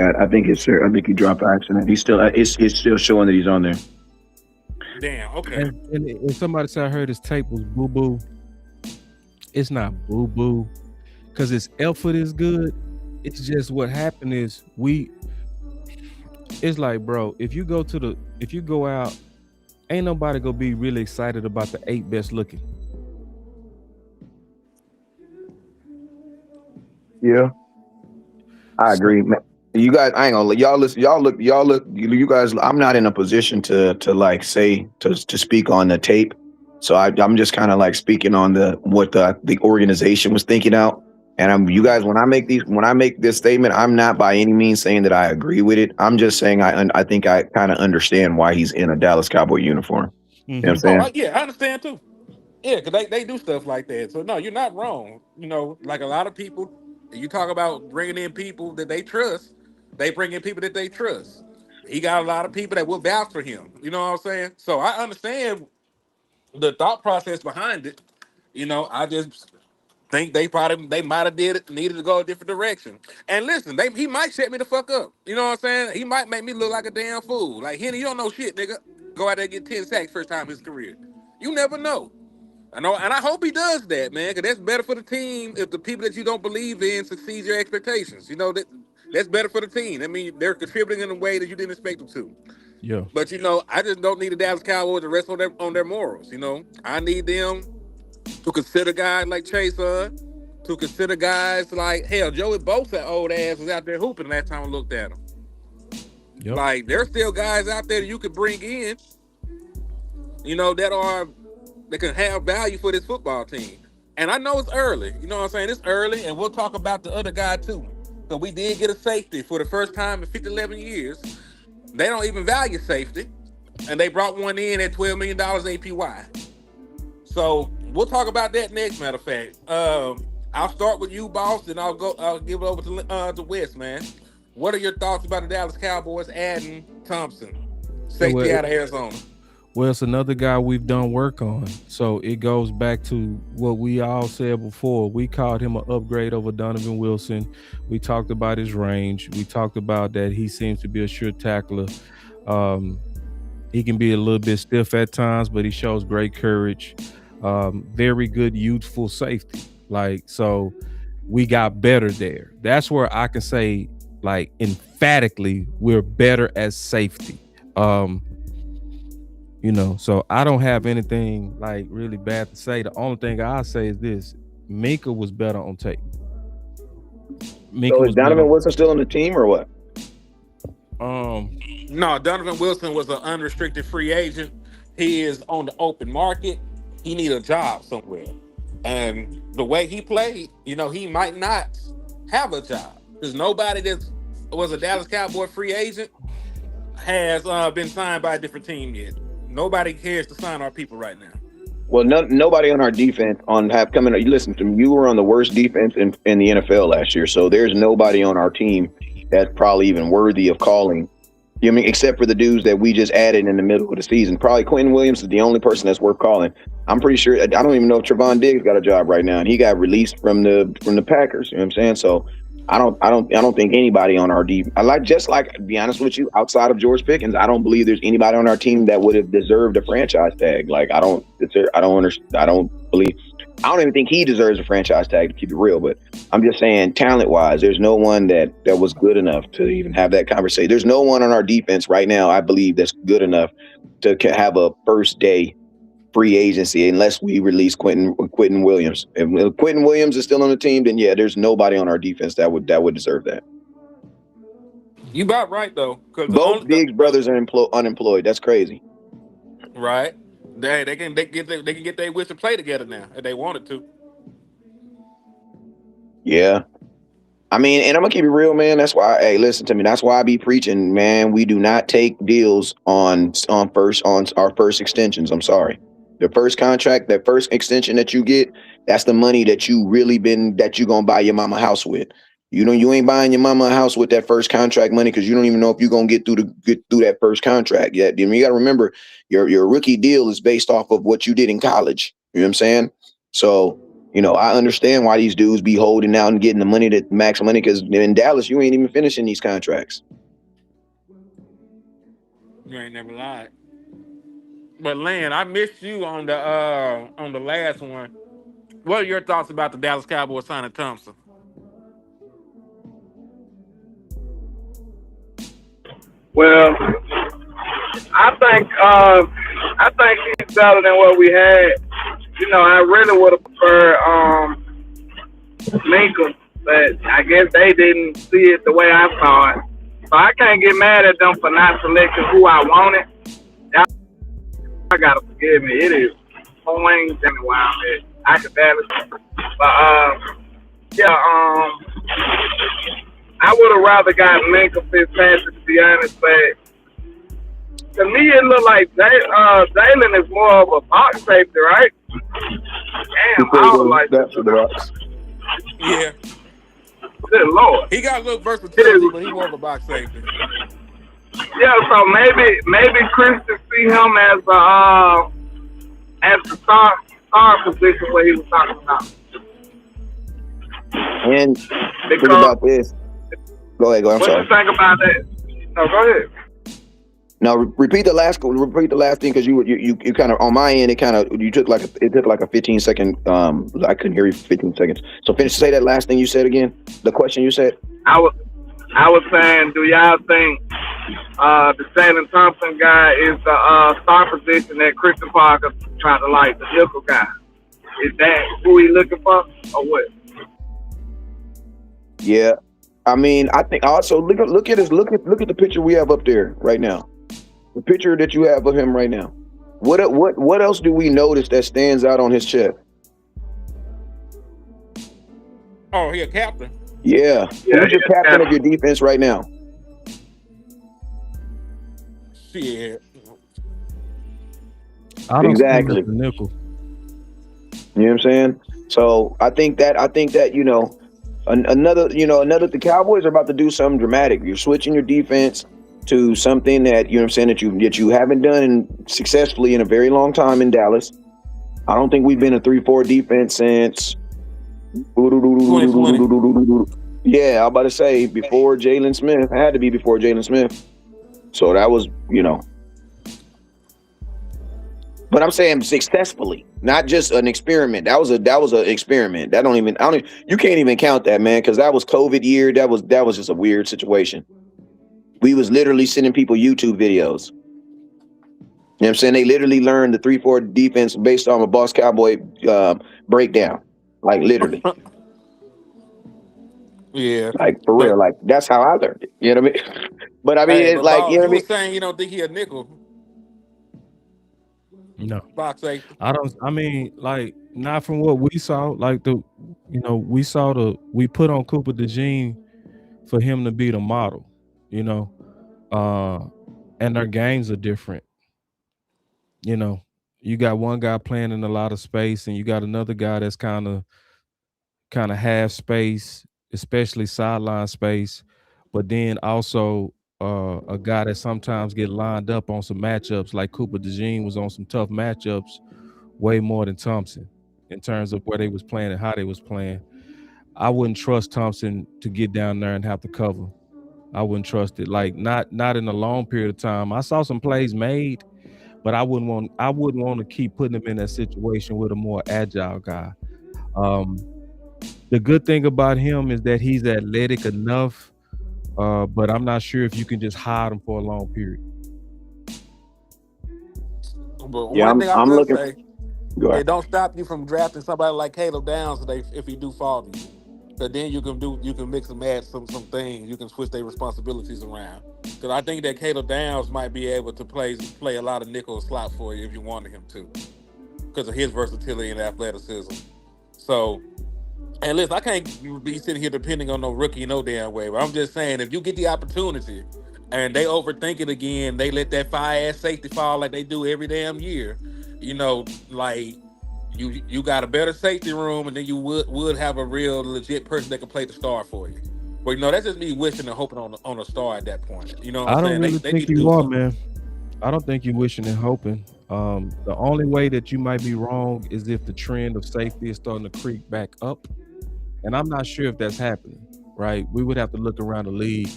dropped by accident. He's still, it's still showing that he's on there. Damn, okay. And somebody said I heard his tape was boo-boo. It's not boo-boo, because his effort is good. It's just what happened is it's like, bro, if you go out, ain't nobody gonna be really excited about the 8 best looking. Yeah, I agree, man. You guys, I ain't gonna let y'all listen. Y'all look. You guys, I'm not in a position to like say to speak on the tape. So I'm just kind of like speaking on what the organization was thinking out. And you guys, when I make this statement, I'm not by any means saying that I agree with it. I'm just saying I think I kind of understand why he's in a Dallas Cowboy uniform. You know what I'm saying? Yeah, I understand too. Yeah, because they do stuff like that. So no, you're not wrong. You know, like a lot of people, you talk about bringing in people that they trust. They bring in people that they trust. He got a lot of people that will vouch for him. You know what I'm saying? So I understand the thought process behind it. You know, I just think they might have needed to go a different direction. And listen, he might set me the fuck up. You know what I'm saying? He might make me look like a damn fool. Like Henny, you don't know shit, nigga. Go out there and get 10 sacks first time in his career. You never know. I know, and I hope he does that, man, because that's better for the team if the people that you don't believe in succeed your expectations. You know, that's better for the team. I mean, they're contributing in a way that you didn't expect them to. Yeah. But you know, I just don't need the Dallas Cowboys to rest on their morals. You know, I need them to consider guys like Chase, to consider guys like hell, Joey Bosa, old ass was out there hooping last time I looked at him. Yep. Like there's still guys out there that you could bring in, you know, that can have value for this football team. And I know it's early. You know what I'm saying? It's early, and we'll talk about the other guy too. So we did get a safety for the first time in 11 years. They don't even value safety, and they brought one in at $12 million APY. So we'll talk about that next. Matter of fact, I'll start with you, boss, and I'll give it over to Wes, man. What are your thoughts about the Dallas Cowboys adding Thompson, safety out of Arizona? Well, it's another guy we've done work on. So it goes back to what we all said before. We called him an upgrade over Donovan Wilson. We talked about his range. We talked about that he seems to be a sure tackler. He can be a little bit stiff at times, but he shows great courage. Very good youthful safety. So we got better there. That's where I can say, emphatically, we're better as safety. You know, so I don't have anything really bad to say. The only thing I say is this: Minka was better on tape. So is Donovan Wilson still on the team or what? No, Donovan Wilson was an unrestricted free agent. He is on the open market. He need a job somewhere. And the way he played, you know, he might not have a job. Because nobody that was a Dallas Cowboy free agent has been signed by a different team yet. Nobody cares to sign our people right now. Well, nobody on our defense have come in. You listen to me. You were on the worst defense in the NFL last year, so there's nobody on our team that's probably even worthy of calling. You know what I mean? Except for the dudes that we just added in the middle of the season. Probably Quentin Williams is the only person that's worth calling. I'm pretty sure. I don't even know if Trevon Diggs got a job right now, and he got released from the Packers. You know what I'm saying? So I don't think anybody on our deep. To be honest with you, outside of George Pickens, I don't believe there's anybody on our team that would have deserved a franchise tag. I don't even think he deserves a franchise tag, to keep it real. But I'm just saying, talent wise, there's no one that was good enough to even have that conversation. There's no one on our defense right now, I believe, that's good enough to have a first day free agency unless we release Quentin Williams. If Quentin Williams is still on the team, then yeah, there's nobody on our defense that would deserve that. You about right though, because both Diggs brothers are unemployed. That's crazy, right? They can get their wish to play together now if they wanted to. Yeah. I mean, and I'm gonna keep it real, man. That's why, hey, listen to me. That's why I be preaching, man. We do not take deals on our first extensions. I'm sorry. The first contract, that first extension that you get, that's the money that you gonna buy your mama a house with. You ain't buying your mama a house with that first contract money because you don't even know if you're gonna get through that first contract yet. You got to remember, your rookie deal is based off of what you did in college. You know what I'm saying? So, you know, I understand why these dudes be holding out and getting the money, that max money, because in Dallas, you ain't even finishing these contracts. You ain't never lied. But Len, I missed you on the last one. What are your thoughts about the Dallas Cowboys signing Thompson? Well, I think he's better than what we had. You know, I really would have preferred Minka, but I guess they didn't see it the way I saw it. So I can't get mad at them for not selecting who I wanted. I gotta forgive me. It is pouring down where I'm at. I can barely. But Yeah, I would have rather got Minka Fitzpatrick, to be honest, but to me it looked like Jalen is more of a box safety, right? Damn, I don't like That's the box. Yeah, good Lord. he got a little versatility, but he more of a box safety. Yeah, so maybe Christian see him as the star position where he was talking about. And think about this. Go ahead. I'm what sorry. You think about that? No, go ahead. Now repeat the last thing because you kind of on my end it took like a 15-second I couldn't hear you for 15 seconds. So say that last thing you said again. The question you said. I was saying, do y'all think the Jalen Thompson guy is the star position that Christian Parker tried to like the nickel guy? Is that who he looking for or what? Yeah, I mean, I think also look at the picture we have up there right now. The picture that you have of him right now. What else do we notice that stands out on his chest? Oh, he a captain. Yeah. Who's your captain of your defense right now? Shit. I don't exactly. The nickel. You know what I'm saying? So I think that the Cowboys are about to do something dramatic. You're switching your defense to something that that you haven't done successfully in a very long time in Dallas. I don't think we've been a 3-4 defense since 2020. Yeah, I'm about to say before Jalen Smith. Had to be before Jalen Smith. So that was, but I'm saying successfully, not just an experiment. That was an experiment. You can't even count that, man, because that was COVID year. That was just a weird situation. We was literally sending people YouTube videos. You know what I'm saying? They literally learned the 3-4 defense based on a Boss Cowboy breakdown. Like literally. Yeah. Like for real. Like that's how I learned it. You know what I mean? But I mean, it's like, you know what I mean? Saying you don't think he a nickel. No. Box safety. Not from what we saw. Like we put on Cooper DeJean for him to be the model, and their games are different. You got one guy playing in a lot of space, and you got another guy that's kind of half space, especially sideline space, but then also a guy that sometimes get lined up on some matchups, like Cooper DeJean was on some tough matchups way more than Thompson in terms of where they was playing and how they was playing. I wouldn't trust Thompson to get down there and have to cover. I wouldn't trust it. Like not in a long period of time. I saw some plays made, but I wouldn't want to keep putting him in that situation with a more agile guy. The good thing about him is that he's athletic enough, but I'm not sure if you can just hide him for a long period. But one thing I'm looking. Say, it don't stop you from drafting somebody like Caleb Downs if he do fall to you. So then you can mix and match some things. You can switch their responsibilities around. Because I think that Caleb Downs might be able to play a lot of nickel slot for you if you wanted him to, because of his versatility and athleticism. So, and listen, I can't be sitting here depending on no rookie no damn way. But I'm just saying, if you get the opportunity and they overthink it again, they let that fire ass safety fall like they do every damn year. Like. You got a better safety room, and then you would have a real legit person that can play the star for you. But that's just me wishing and hoping on a star at that point. You know what I'm saying? I don't really think you are, man. I don't think you're wishing and hoping. The only way that you might be wrong is if the trend of safety is starting to creep back up, and I'm not sure if that's happening. Right? We would have to look around the league,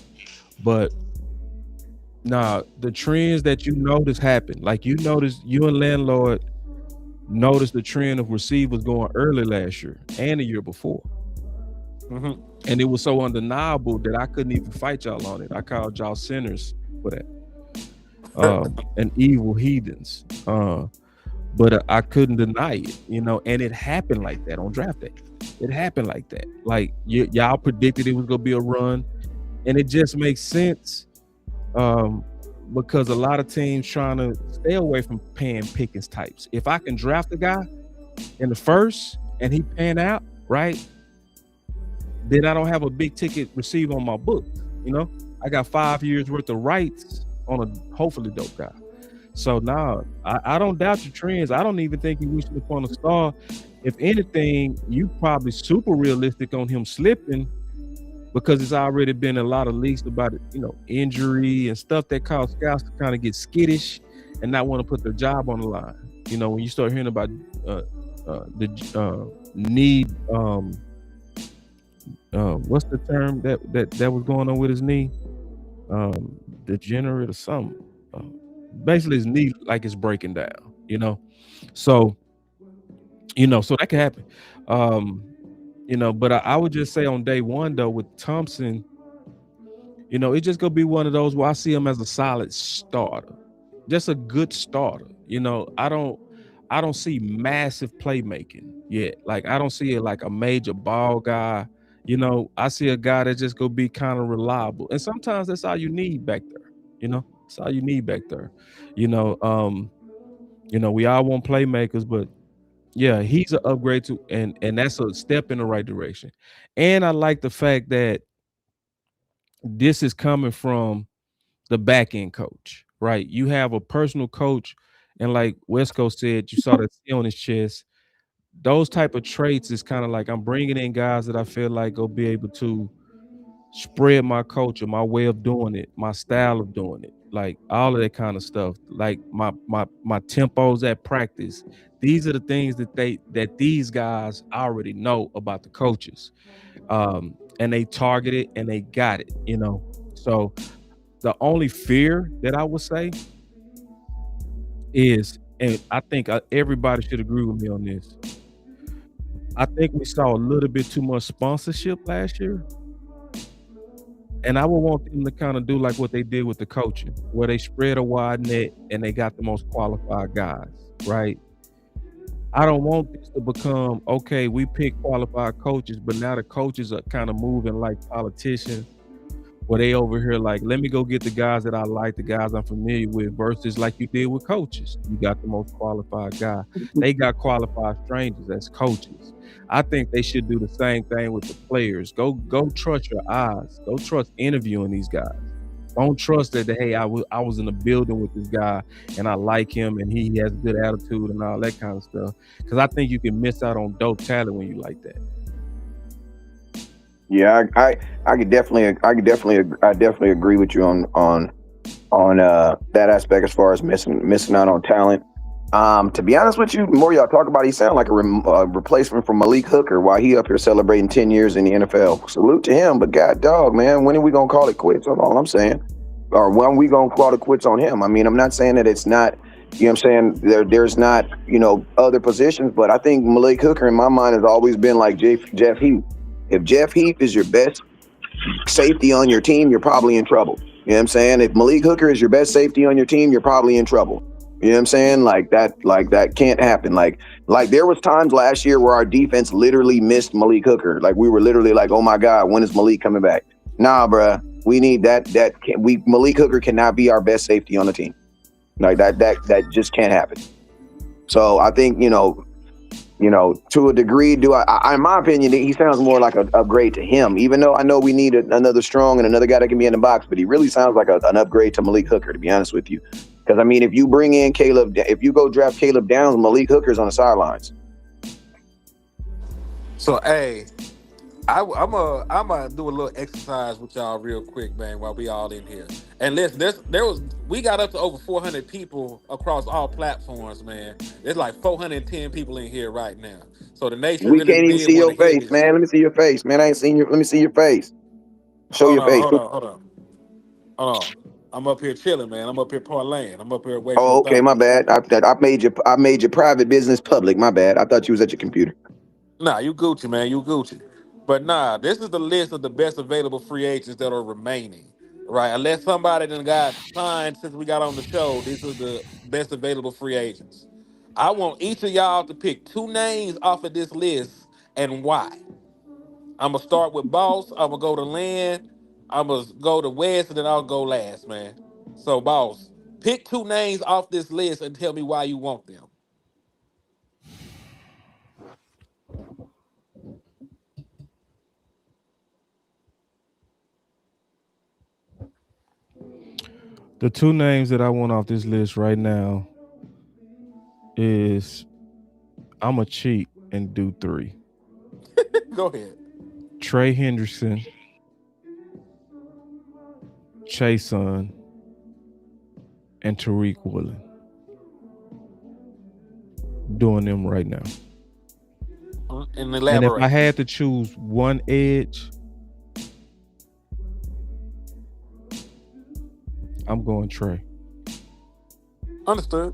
but the trends that you notice happen. Like you and Landlord noticed the trend of receivers going early last year and the year before. Mm-hmm. And it was so undeniable that I couldn't even fight y'all on it. I called y'all sinners for that. And evil heathens. But I couldn't deny it, and it happened like that on draft day. It happened like that. Like y'all predicted it was going to be a run, and it just makes sense. Because a lot of teams trying to stay away from paying Pickens types. If I can draft a guy in the first and he pan out, right? then I don't have a big ticket receiver on my books. You know, I got 5 years worth of rights on a hopefully dope guy. So now I don't doubt your trends. I don't even think you wishing upon a star. If anything, you probably super realistic on him slipping because it's already been a lot of leaks about it, injury and stuff that cause scouts to kind of get skittish and not want to put their job on the line. When you start hearing about the knee, what's the term that was going on with his knee? Degenerate or something. Basically, his knee like it's breaking down. So so that could happen. But I would just say on day one though with Thompson, it's just gonna be one of those where I see him as a solid starter, just a good starter. I don't see massive playmaking yet. Like I don't see it like a major ball guy. I see a guy that's just gonna be kind of reliable, and sometimes that's all you need back there. That's all you need back there. We all want playmakers, but yeah, he's an upgrade to, and that's a step in the right direction. And I like the fact that this is coming from the back end coach, right? You have a personal coach, and like Wesco said, you saw that C on his chest. Those type of traits is kind of like I'm bringing in guys that I feel like will be able to spread my culture, my way of doing it, my style of doing it, like all of that kind of stuff. Like my tempos at practice. These are the things that these guys already know about the coaches. And they target it and they got it. So the only fear that I would say is, and I think everybody should agree with me on this. I think we saw a little bit too much sponsorship last year. And I would want them to kind of do like what they did with the coaching, where they spread a wide net and they got the most qualified guys, right? I don't want this to become, okay, we pick qualified coaches, but now the coaches are kind of moving like politicians, where they over here like, let me go get the guys that I like, the guys I'm familiar with, versus like you did with coaches. You got the most qualified guy. They got qualified strangers as coaches. I think they should do the same thing with the players. Go trust your eyes. Go trust interviewing these guys. Don't trust that, hey, I was in the building with this guy and I like him and he has a good attitude and all that kind of stuff. Because I think you can miss out on dope talent when you like that. Yeah, I could definitely agree with you on that aspect as far as missing out on talent. To be honest with you, the more y'all talk about it, he sound like a replacement for Malik Hooker while he up here celebrating 10 years in the NFL. Salute to him, but god dog, man, when are we gonna call it quits? That's all I'm saying. Or when we gonna call it quits on him? I mean, I'm not saying that it's not, I'm saying there's not, other positions, but I think Malik Hooker in my mind has always been like Jeff Heath. If Jeff Heath is your best safety on your team, you're probably in trouble. You know what I'm saying? If Malik Hooker is your best safety on your team, you're probably in trouble. You know what I'm saying? Like that can't happen. Like there was times last year where our defense literally missed Malik Hooker. Like we were literally like, oh my God, when is Malik coming back? Nah, bruh, we need that. Malik Hooker cannot be our best safety on the team. Like that just can't happen. So I think, to a degree, in my opinion, he sounds more like an upgrade to him, even though I know we need another strong and another guy that can be in the box, but he really sounds like an upgrade to Malik Hooker, to be honest with you. Because, I mean, if you bring in if you go draft Caleb Downs, Malik Hooker's on the sidelines. So, hey, I'm gonna do a little exercise with y'all real quick, man, while we all in here. And listen, we got up to over 400 people across all platforms, man. There's like 410 people in here right now. So the nation We really can't even did see want your to hear face, this man. shit. Let me see your face, man. I ain't seen let me see your face. Show Hold your face. on, hold on. I'm up here chilling, man. I'm up here parlaying. I'm up here wasting Oh, okay, time. my bad. I made your private business public. My bad. I thought you was at your computer. Nah, you Gucci, man. You Gucci. But nah, this is the list of the best available free agents that are remaining. Right. Unless somebody done got signed since we got on the show, these are the best available free agents. I want each of y'all to pick two names off of this list and why. I'm gonna start with Boss. I'm gonna go to Land. I'm gonna go to West, and then I'll go last, man. So, Boss, pick two names off this list and tell me why you want them. The two names that I want off this list right now is I'm a cheat and do three. Go ahead. Trey Hendrickson, Chason, and Tariq Woolen. Doing them right now. And And if elaborate. I had to choose one edge, I'm going Trey. Understood.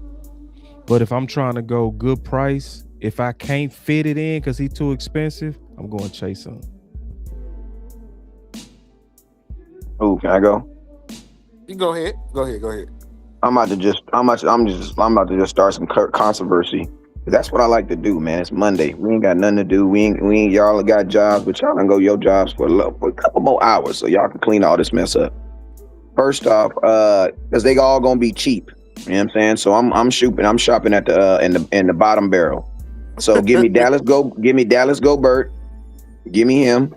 But if I'm trying to go good price, if I can't fit it in because he's too expensive, I'm going Chason. Oh, can I go? You go ahead. Go ahead. I'm about to just start some controversy. That's what I like to do, man. It's Monday. We ain't got nothing to do. We ain't y'all got jobs, but y'all can go your jobs for a couple more hours so y'all can clean all this mess up. First off, because they all gonna be cheap. You know what I'm saying? So I'm shopping at the in the bottom barrel. So give me Dallas Gobert. Give me him.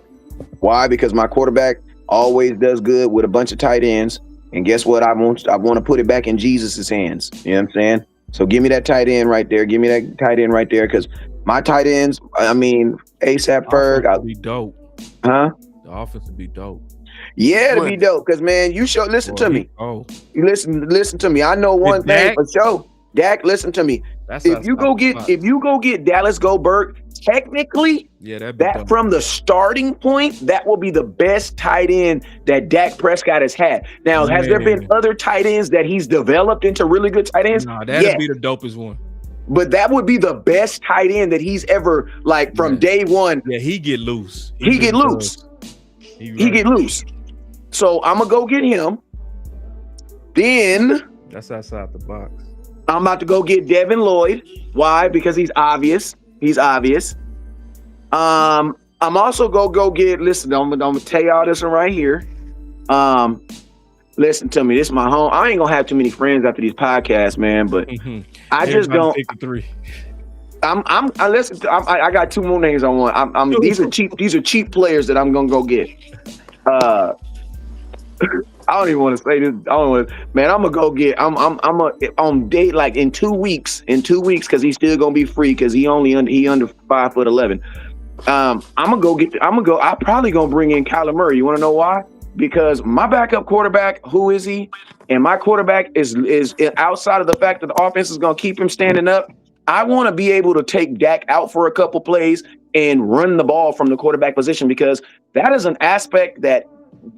Why? Because my quarterback always does good with a bunch of tight ends. And guess what? I want to put it back in Jesus's hands. You know what I'm saying? So give me that tight end right there. Give me that tight end right there. Because my tight ends, I mean, ASAP Ferg. Would be dope. Huh? The offense would be dope. Yeah, to be dope. Because man, listen to me. Oh, You listen to me. I know one thing for sure. Dak, listen to me. If you go get Dallas Gobert, technically, that'd be that from the starting point, that will be the best tight end that Dak Prescott has had. Now, has there been other tight ends that he's developed into really good tight ends? Nah, that'd be the dopest one. But that would be the best tight end that he's ever, like, from day one. Yeah, he get loose. He get loose. He get loose. So I'm gonna go get him. Then that's outside the box. I'm about to go get Devin Lloyd. Why? Because he's obvious. I'm also go get. Listen, I'm gonna tell y'all this one right here. Listen to me. This is my home. I ain't gonna have too many friends after these podcasts, man. But I just don't. 53. I got two more names I want. These are cheap. These are cheap players that I'm gonna go get. I don't even want to say this. Man, I'm gonna go get. I'm on date like in 2 weeks. Because he's still gonna be free because he under 5'11". I'm probably gonna bring in Kyler Murray. You want to know why? Because my backup quarterback, who is he? And my quarterback is outside of the fact that the offense is gonna keep him standing up. I want to be able to take Dak out for a couple plays and run the ball from the quarterback position because that is an aspect that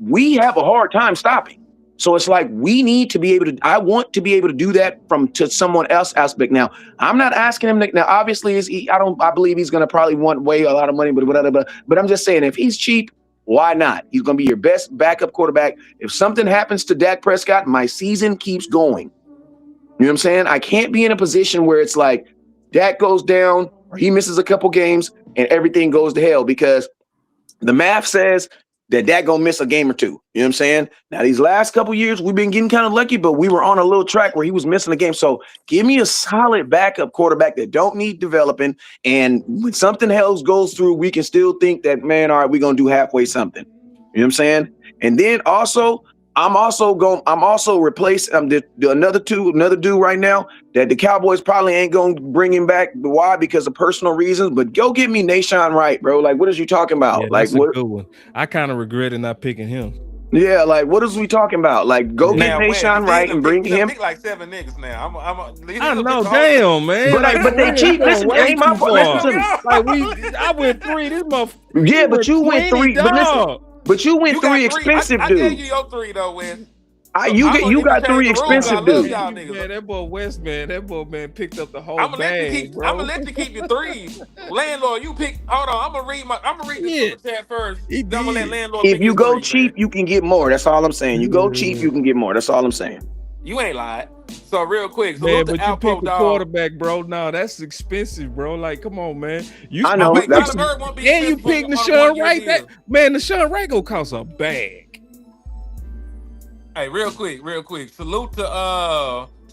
we have a hard time stopping. So it's like we need to be able to. I want to be able to do that to someone else aspect. Now I'm not asking him. Now obviously I believe he's going to probably want way a lot of money, but whatever. But I'm just saying if he's cheap, why not? He's going to be your best backup quarterback. If something happens to Dak Prescott, my season keeps going. You know what I'm saying? I can't be in a position where it's like Dak goes down or he misses a couple games and everything goes to hell because the math says that gonna miss a game or two. You know what I'm saying? Now, these last couple years, we've been getting kind of lucky, but we were on a little track where he was missing a game. So give me a solid backup quarterback that don't need developing. And when something else goes through, we can still think that, man, all right, we're going to do halfway something. You know what I'm saying? And then also, I'm also replacing another dude right now that the Cowboys probably ain't going to bring him back. Why? Because of personal reasons. But go get me Nashawn Wright, bro. Like, what is you talking about? Yeah, like, that's a good one. I kind of regretted not picking him. Yeah, like, what is we talking about? Like, go get Nashawn Wright and bring him. Pick like 7 niggas now. I know, damn, man. But they cheap. Listen, it ain't my fault. Listen to me. Like I went 3. This motherfucker. Yeah, but you went 3. But listen. But you went 3 expensive dudes. I gave you your 3 though, Wes. You got 3 expensive dudes. Man, that boy West, man, picked up the whole I'm bag. I'm gonna let you keep your 3s. Landlord, you pick. Hold on, I'm gonna read the super chat first. Then I'm gonna let landlord. If you go cheap, you can get more. That's all I'm saying. You go cheap, you can get more. That's all I'm saying. You ain't lied. So real quick, man, but you pick a quarterback, bro. No, that's expensive, bro. Like, come on, man. I know. And you pick Nashawn Wright. Nashawn Wright gonna cost a bag. Hey, real quick. Salute to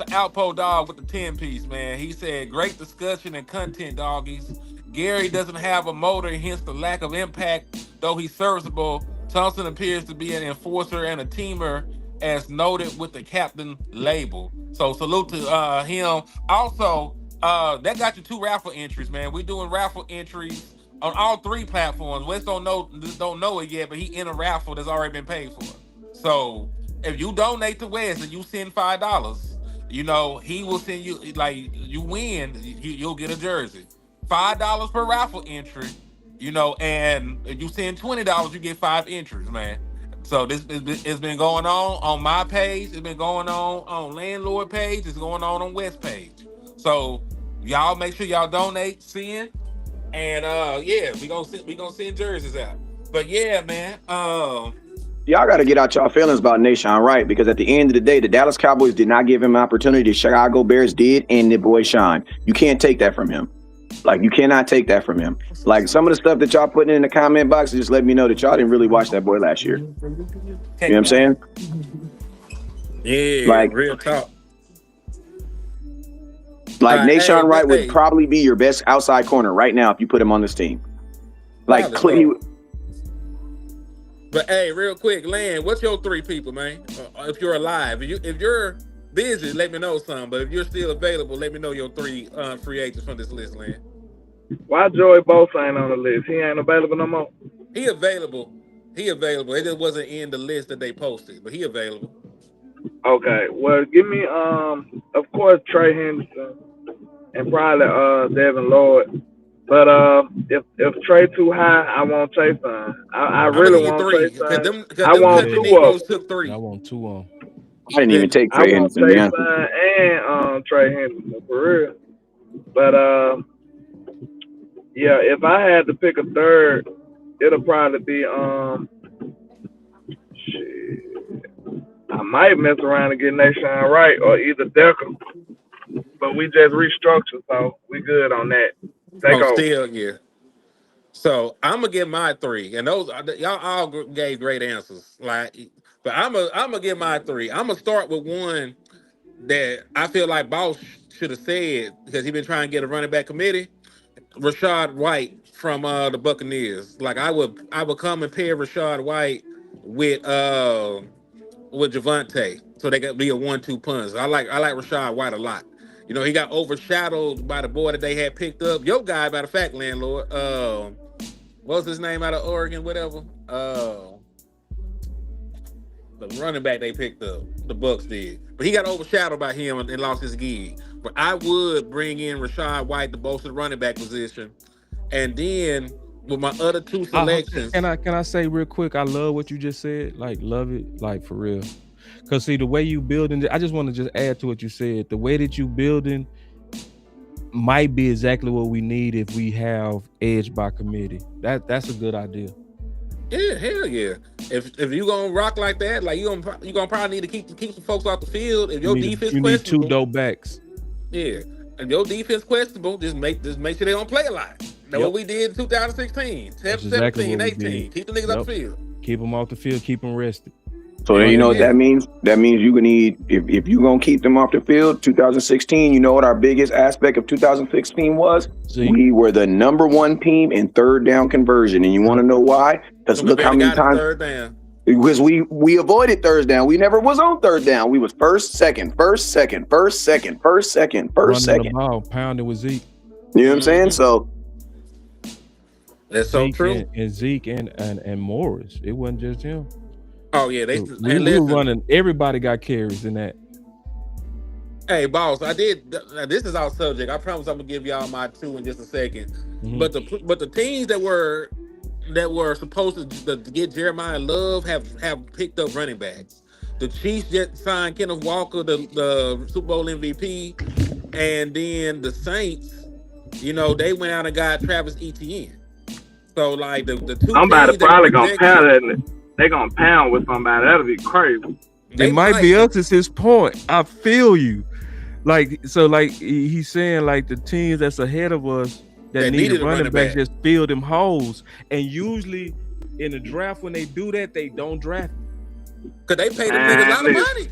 Outpo Dog with the 10-piece, man. He said, great discussion and content, doggies. Gary doesn't have a motor, hence the lack of impact. Though he's serviceable, Thompson appears to be an enforcer and a teamer as noted with the captain label. So salute to him. Also, that got you 2 raffle entries, man. We're doing raffle entries on all 3 platforms. Wes don't know it yet, but he in a raffle that's already been paid for. So if you donate to Wes and you send $5, you know he will send you, like, you win, you'll get a jersey. $5 per raffle entry, you know, and if you send $20, you get 5 entries, man. So this it's been going on my page. It's been going on landlord page. It's going on West page. So y'all make sure y'all donate, send, and yeah, we gonna send jerseys out. But yeah, man. Y'all got to get out y'all feelings about Nation Wright, because at the end of the day, the Dallas Cowboys did not give him an opportunity. The Chicago Bears did, and the boy Sean. You can't take that from him. Like, you cannot take that from him. Like, some of the stuff that y'all putting in the comment box just let me know that y'all didn't really watch that boy last year. You know what I'm saying? Yeah, like real talk. Like, Nation Wright would probably be your best outside corner right now if you put him on this team. Like, but hey, real quick, Land, what's your 3 people, man? If you're alive, if you're busy, let me know something. But if you're still available, let me know your 3 free agents from this list, Land. Why Joey Bosa ain't on the list? He ain't available no more. He available. It just wasn't in the list that they posted, but he available. Okay, well, give me of course, Trey Henderson and probably Devin Lloyd. But if Trey too high, I want Chayson. I really want Chayson. I want 2 of them. Took 3. I want 2 of them. I didn't even take Trey Henderson. I want Chayson and Trey Henderson for real. But yeah, if I had to pick a third, it'll probably be shit. I might mess around and get Nation Wright or either Decker. But we just restructured, so we good on that. Still, yeah. So I'm gonna get my 3, and those y'all all gave great answers. Like, but I'm gonna get my 3. I'm gonna start with one that I feel like Boss should have said, because he been trying to get a running back committee. Rachaad White from the Buccaneers. Like, I would come and pair Rachaad White with Javonte, so they could be a 1-2 punch. I like Rachaad White a lot. You know, he got overshadowed by the boy that they had picked up. Your guy, matter of fact, landlord. What was his name out of Oregon? Whatever. The running back they picked up, the Bucks did. But he got overshadowed by him and lost his gig. But I would bring in Rachaad White to bolster the running back position, and then with my other 2 selections. Can I say real quick? I love what you just said. Like, love it, like, for real. Because see, the way you building, I just want to just add to what you said. The way that you building might be exactly what we need if we have edge by committee. That's a good idea. Yeah, hell yeah. If you gonna rock like that, like you gonna probably need to keep some folks off the field. If your defense questionable, need 2 dope backs. Yeah, and your defense questionable, just make sure they don't play a lot. That's what we did in 2016, 17, 18. Keep the niggas off the field. Keep them off the field. Keep them rested. So you know what that means? That means you need, if you're going to keep them off the field, 2016, you know what our biggest aspect of 2016 was? We were the number 1 team in 3rd down conversion. And you want to know why? Because look how many times. Third down. Because we avoided 3rd down. We never was on 3rd down. We was first, second. Running the ball, pounding with Zeke. You know what I'm saying? So that's so true. And Zeke and Morris. It wasn't just him. Oh yeah, we were running. Everybody got carries in that. Hey, boss, I did. This is our subject. I promise I'm gonna give y'all my 2 in just a second. Mm-hmm. But the teams that were supposed to get Jeremiah Love have picked up running backs. The Chiefs just signed Kenneth Walker, the Super Bowl MVP, and then the Saints, you know, they went out and got Travis Etienne. So like the 2 somebody probably gonna pound that. They gonna pound with somebody. That'll be crazy. It might be us. It's his point. I feel you. Like, so like he's saying, like, the teams that's ahead of us that need a running back just fill them holes. And usually in the draft, when they do that, they don't draft. Cause they pay them niggas a lot of money.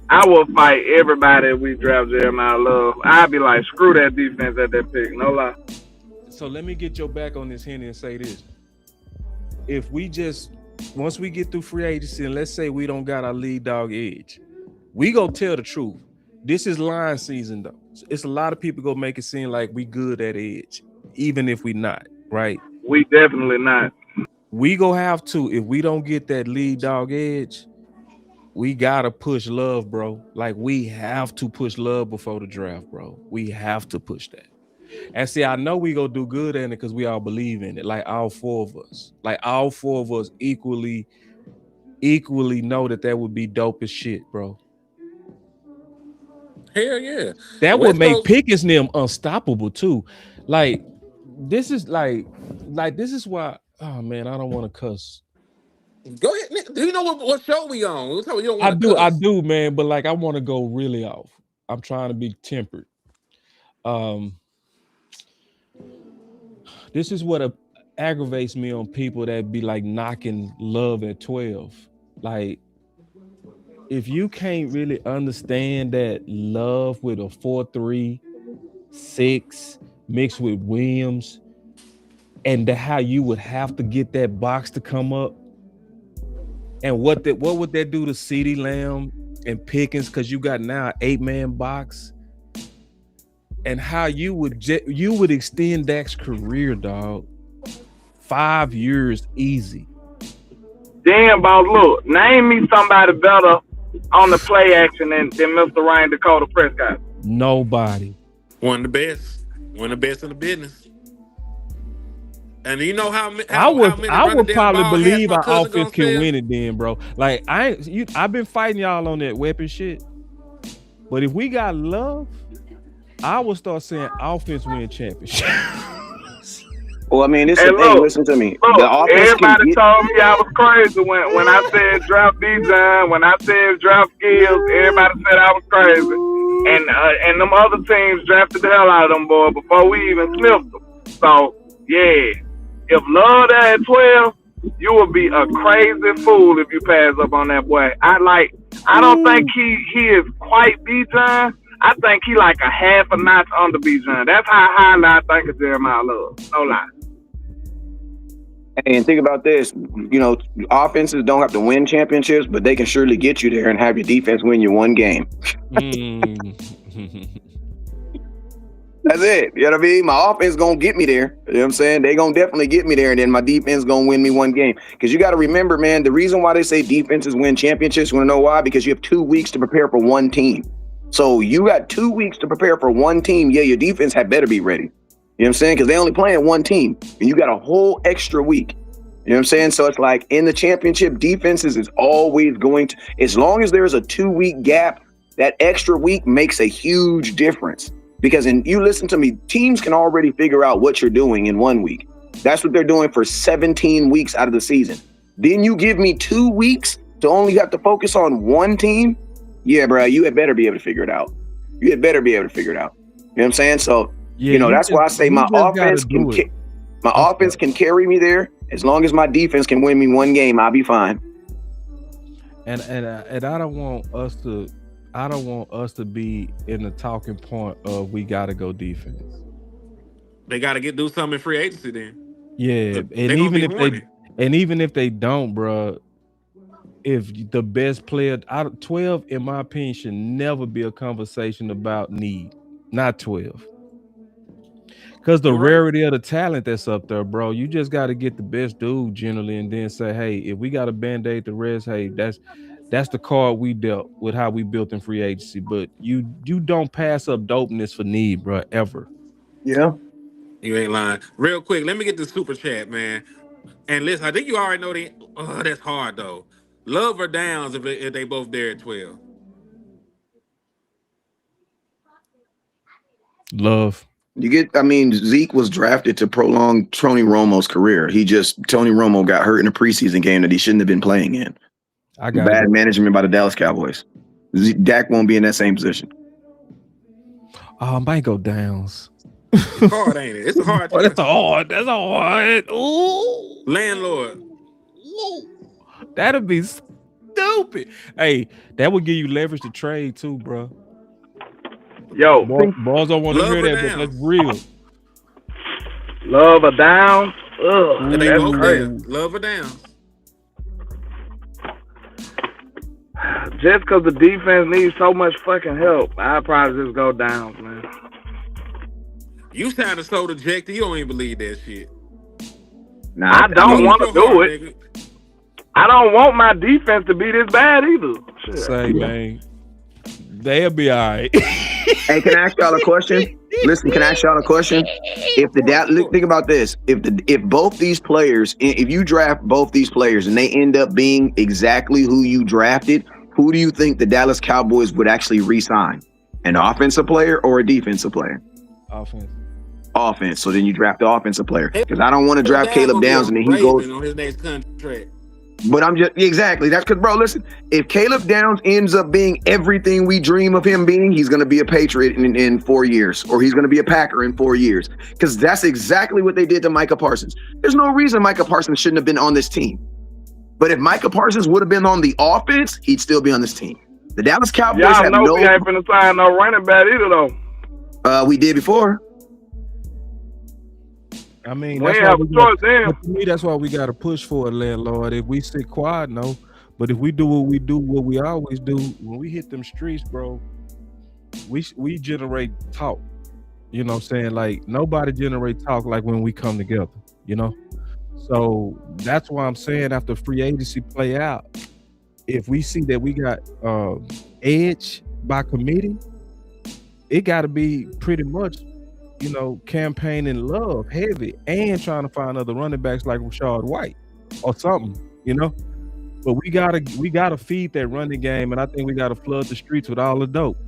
I will fight everybody if we draft Jeremiah Love. I'd be like, screw that defense at that pick. No lie. So let me get your back on this, Henry, and say this. If we just once we get through free agency, and let's say we don't got our lead dog edge, we go tell the truth. This is line season though. It's a lot of people go make it seem like we good at edge, even if we not, right? We definitely not. We go have to, if we don't get that lead dog edge, we gotta push Love, bro. Like we have to push Love before the draft, bro. We have to push that. And see, I know we go do good in it because we all believe in it. Like all four of us. Like all four of us equally know that would be dope as shit, bro. Hell yeah. That West would make Coast- Pickens and them unstoppable too. Like this is like this is why. Oh man, I don't want to cuss. Go ahead. Do you know what show we on? You don't I cuss. do, man. But like, I want to go really off. I'm trying to be tempered. This is what aggravates me on people that be like knocking Love at 12. Like, if you can't really understand that Love with a 4.3, 6 mixed with Williams, and how you would have to get that box to come up, and what would that do to CeeDee Lamb and Pickens? Because you got now an 8-man box, and how you would extend Dak's career, dog. 5 years easy. Damn, boss, look, name me somebody better on the play action than Mr. Ryan Dakota Prescott. Nobody. One of the best in the business. And you know how many I would probably believe our cousin offense can sell? win it then, bro. Like I've been fighting y'all on that weapon shit. But if we got Love, I would start saying offense win championship. Well, I mean, Hey, listen to me. Look, The offense everybody told me I was crazy when I said draft Bijan, when I said draft skills, everybody said I was crazy. And them other teams drafted the hell out of them boys before we even sniffed them. So, yeah, if Love there at 12, you would be a crazy fool if you pass up on that boy. I don't think he is quite Bijan. I think he like a half a notch under Bijan. That's how high I think of Jeremiah Love. No lie. And think about this, offenses don't have to win championships, but they can surely get you there and have your defense win you one game. That's it. You know what I mean? My offense gonna get me there. You know what I'm saying? They gonna definitely get me there, and then my defense gonna win me one game. Because you got to remember, man, the reason why they say defenses win championships, you want to know why? Because you have 2 weeks to prepare for one team. So you got 2 weeks to prepare for one team. Yeah, your defense had better be ready. You know what I'm saying? Because they only playing one team, and you got a whole extra week. You know what I'm saying? So it's like in the championship, defenses is always going to, as long as there's a 2-week gap, that extra week makes a huge difference. Because you listen to me, teams can already figure out what you're doing in 1 week. That's what they're doing for 17 weeks out of the season. Then you give me 2 weeks to only have to focus on one team. Yeah, bro, you had better be able to figure it out. You had better be able to figure it out. You know what I'm saying? So, that's why I say my offense can carry me there. As long as my defense can win me one game, I'll be fine. And I don't want us to be in the talking point of we got to go defense. They got to do something in free agency then. Yeah, and even if they don't, bro, if the best player out of 12, in my opinion, should never be a conversation about need. Not 12. Because the rarity of the talent that's up there, bro, you just got to get the best dude generally, and then say, hey, if we got to band-aid the rest, hey, that's the card we dealt with, how we built in free agency. But you don't pass up dopeness for need, bro, ever. Yeah. You ain't lying. Real quick, let me get the super chat, man. And listen, I think you already know that's hard though. Love or Downs if they both there at 12? Love. Zeke was drafted to prolong Tony Romo's career. Tony Romo got hurt in a preseason game that he shouldn't have been playing in. Bad management by the Dallas Cowboys. Dak won't be in that same position. I might go Downs. It's hard, ain't it? It's a hard. That's hard. Ooh. Landlord. Ooh. That'd be stupid. Hey, that would give you leverage to trade too, bro. Yo, balls don't want to hear that, but that's real. Love or down? Ugh, They both there. Love or Downs? Just because the defense needs so much fucking help, I'd probably just go Downs, man. You sounded so dejected. You don't even believe that shit. Nah, I don't want to do it. Nigga. I don't want my defense to be this bad either. Shit. Say, man, they'll be all right. Hey, can I ask y'all a question? Listen, can I ask y'all a question? If think about this, if both these players, if you draft both these players and they end up being exactly who you drafted, who do you think the Dallas Cowboys would actually re-sign? An offensive player or a defensive player? Offense. So then you draft the offensive player because I don't want to draft Caleb Downs and then he goes on his next contract. But I'm just exactly that's because, bro. Listen, if Caleb Downs ends up being everything we dream of him being, he's going to be a Patriot in 4 years, or he's going to be a Packer in 4 years, because that's exactly what they did to Micah Parsons. There's no reason Micah Parsons shouldn't have been on this team. But if Micah Parsons would have been on the offense, he'd still be on this team. The Dallas Cowboys Y'all know we ain't finna sign no running back either, though. We did before. I mean, we have a choice then. To me, that's why we got to push for it, landlord. If we sit quiet, no. But if we do what we always do, when we hit them streets, bro, we generate talk. You know what I'm saying? Like, nobody generate talk like when we come together, you know? So that's why I'm saying after free agency play out, if we see that we got edge by committee, it got to be pretty much, you know, campaigning love heavy and trying to find other running backs like Rashad White or something, you know. But we gotta feed that running game, and I think we gotta flood the streets with all the dope.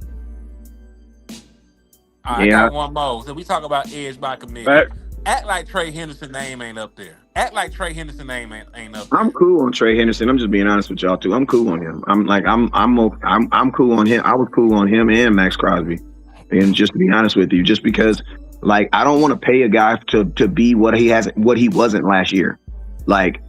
All right, I got one more. So we talk about edge by committee. Act like Trey Henderson name ain't up there. Act like Trey Henderson name ain't up there. I'm cool on Trey Henderson. I'm just being honest with y'all too. I'm cool on him. I'm cool on him. I was cool on him and Max Crosby. And just to be honest with you, just because, like, I don't want to pay a guy to be what he wasn't last year. Like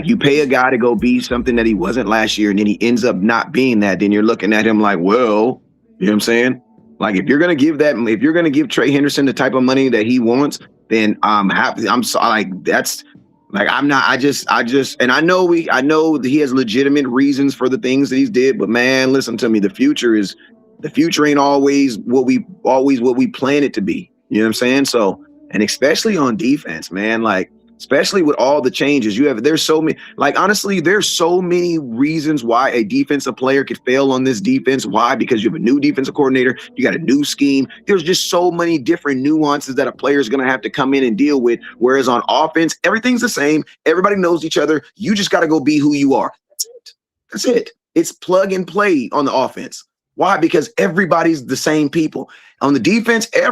you pay a guy to go be something that he wasn't last year, and then he ends up not being that. Then you're looking at him like, well, you know what I'm saying? Like, if you're gonna give Trey Henderson the type of money that he wants, then I'm sorry. Like, that's like I'm not. I just, and I know that he has legitimate reasons for the things that he's did. But man, listen to me. The future ain't always what we plan it to be. You know what I'm saying? So, and especially on defense, man, like, especially with all the changes there's so many, like, honestly, there's so many reasons why a defensive player could fail on this defense. Why? Because you have a new defensive coordinator, you got a new scheme. There's just so many different nuances that a player is going to have to come in and deal with. Whereas on offense, everything's the same. Everybody knows each other. You just got to go be who you are. That's it. It's plug and play on the offense. Why? Because everybody's the same people. On the defense, I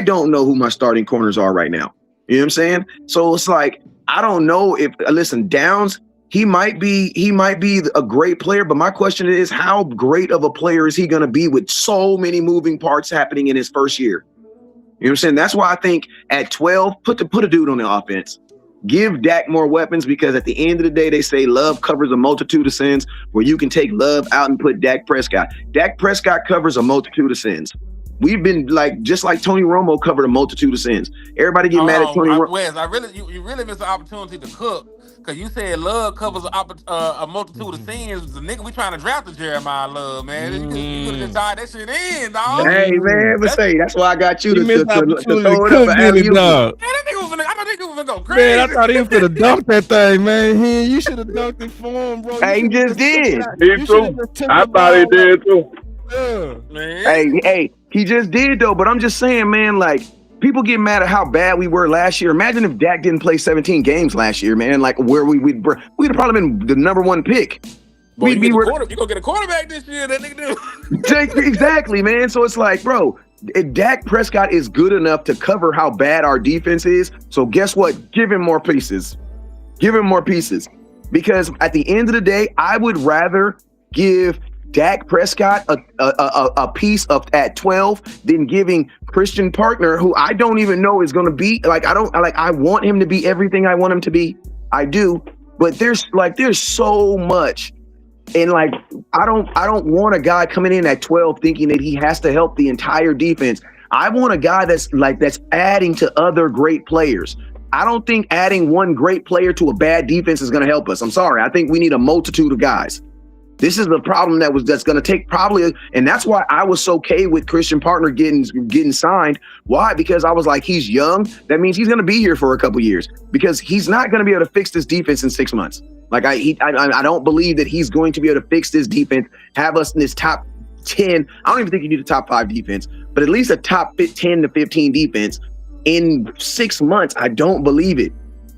don't know who my starting corners are right now. You know what I'm saying? So it's like, I don't know if, Downs, he might be a great player, but my question is, how great of a player is he going to be with so many moving parts happening in his first year? You know what I'm saying? That's why I think at 12, put a dude on the offense. Give Dak more weapons, because at the end of the day, they say love covers a multitude of sins, where you can take love out and put Dak Prescott. Dak Prescott covers a multitude of sins. We've been just like Tony Romo covered a multitude of sins. Everybody get mad at Tony Romo. Wes, you really missed the opportunity to cook, because you said love covers a multitude of sins. The nigga we trying to draft the Jeremiah Love, man. You could have just tied that shit in, dog. Hey, man, that's why I got you to throw it up. I thought he was gonna go crazy. Man, I thought he was gonna dunk that thing, man. You should have dunked it for him, bro. He just did. Me too. I thought he did too. Man. Hey, he just did though. But I'm just saying, man, like, people get mad at how bad we were last year. Imagine if Dak didn't play 17 games last year, man. Like, where we'd have probably been the number one pick. Boy, you gonna get a quarterback this year, that nigga do. Exactly, man. So it's like, bro, Dak Prescott is good enough to cover how bad our defense is. So guess what? Give him more pieces. Because at the end of the day, I would rather give Dak Prescott a piece of at 12 than giving Christian Partner, who I don't even know is going to be I want him to be everything I want him to be. I do, but there's so much. And like, I don't want a guy coming in at 12 thinking that he has to help the entire defense. I want a guy that's adding to other great players. I don't think adding one great player to a bad defense is going to help us. I'm sorry. I think we need a multitude of guys. This is the problem that's going to take probably, and that's why I was okay with Christian Partner getting signed. Why? Because I was like, he's young. That means he's going to be here for a couple years because he's not going to be able to fix this defense in 6 months. Like I don't believe that he's going to be able to fix this defense, have us in this top 10. I don't even think you need a top 5 defense, but at least a top 10 to 15 defense in 6 months. I don't believe it,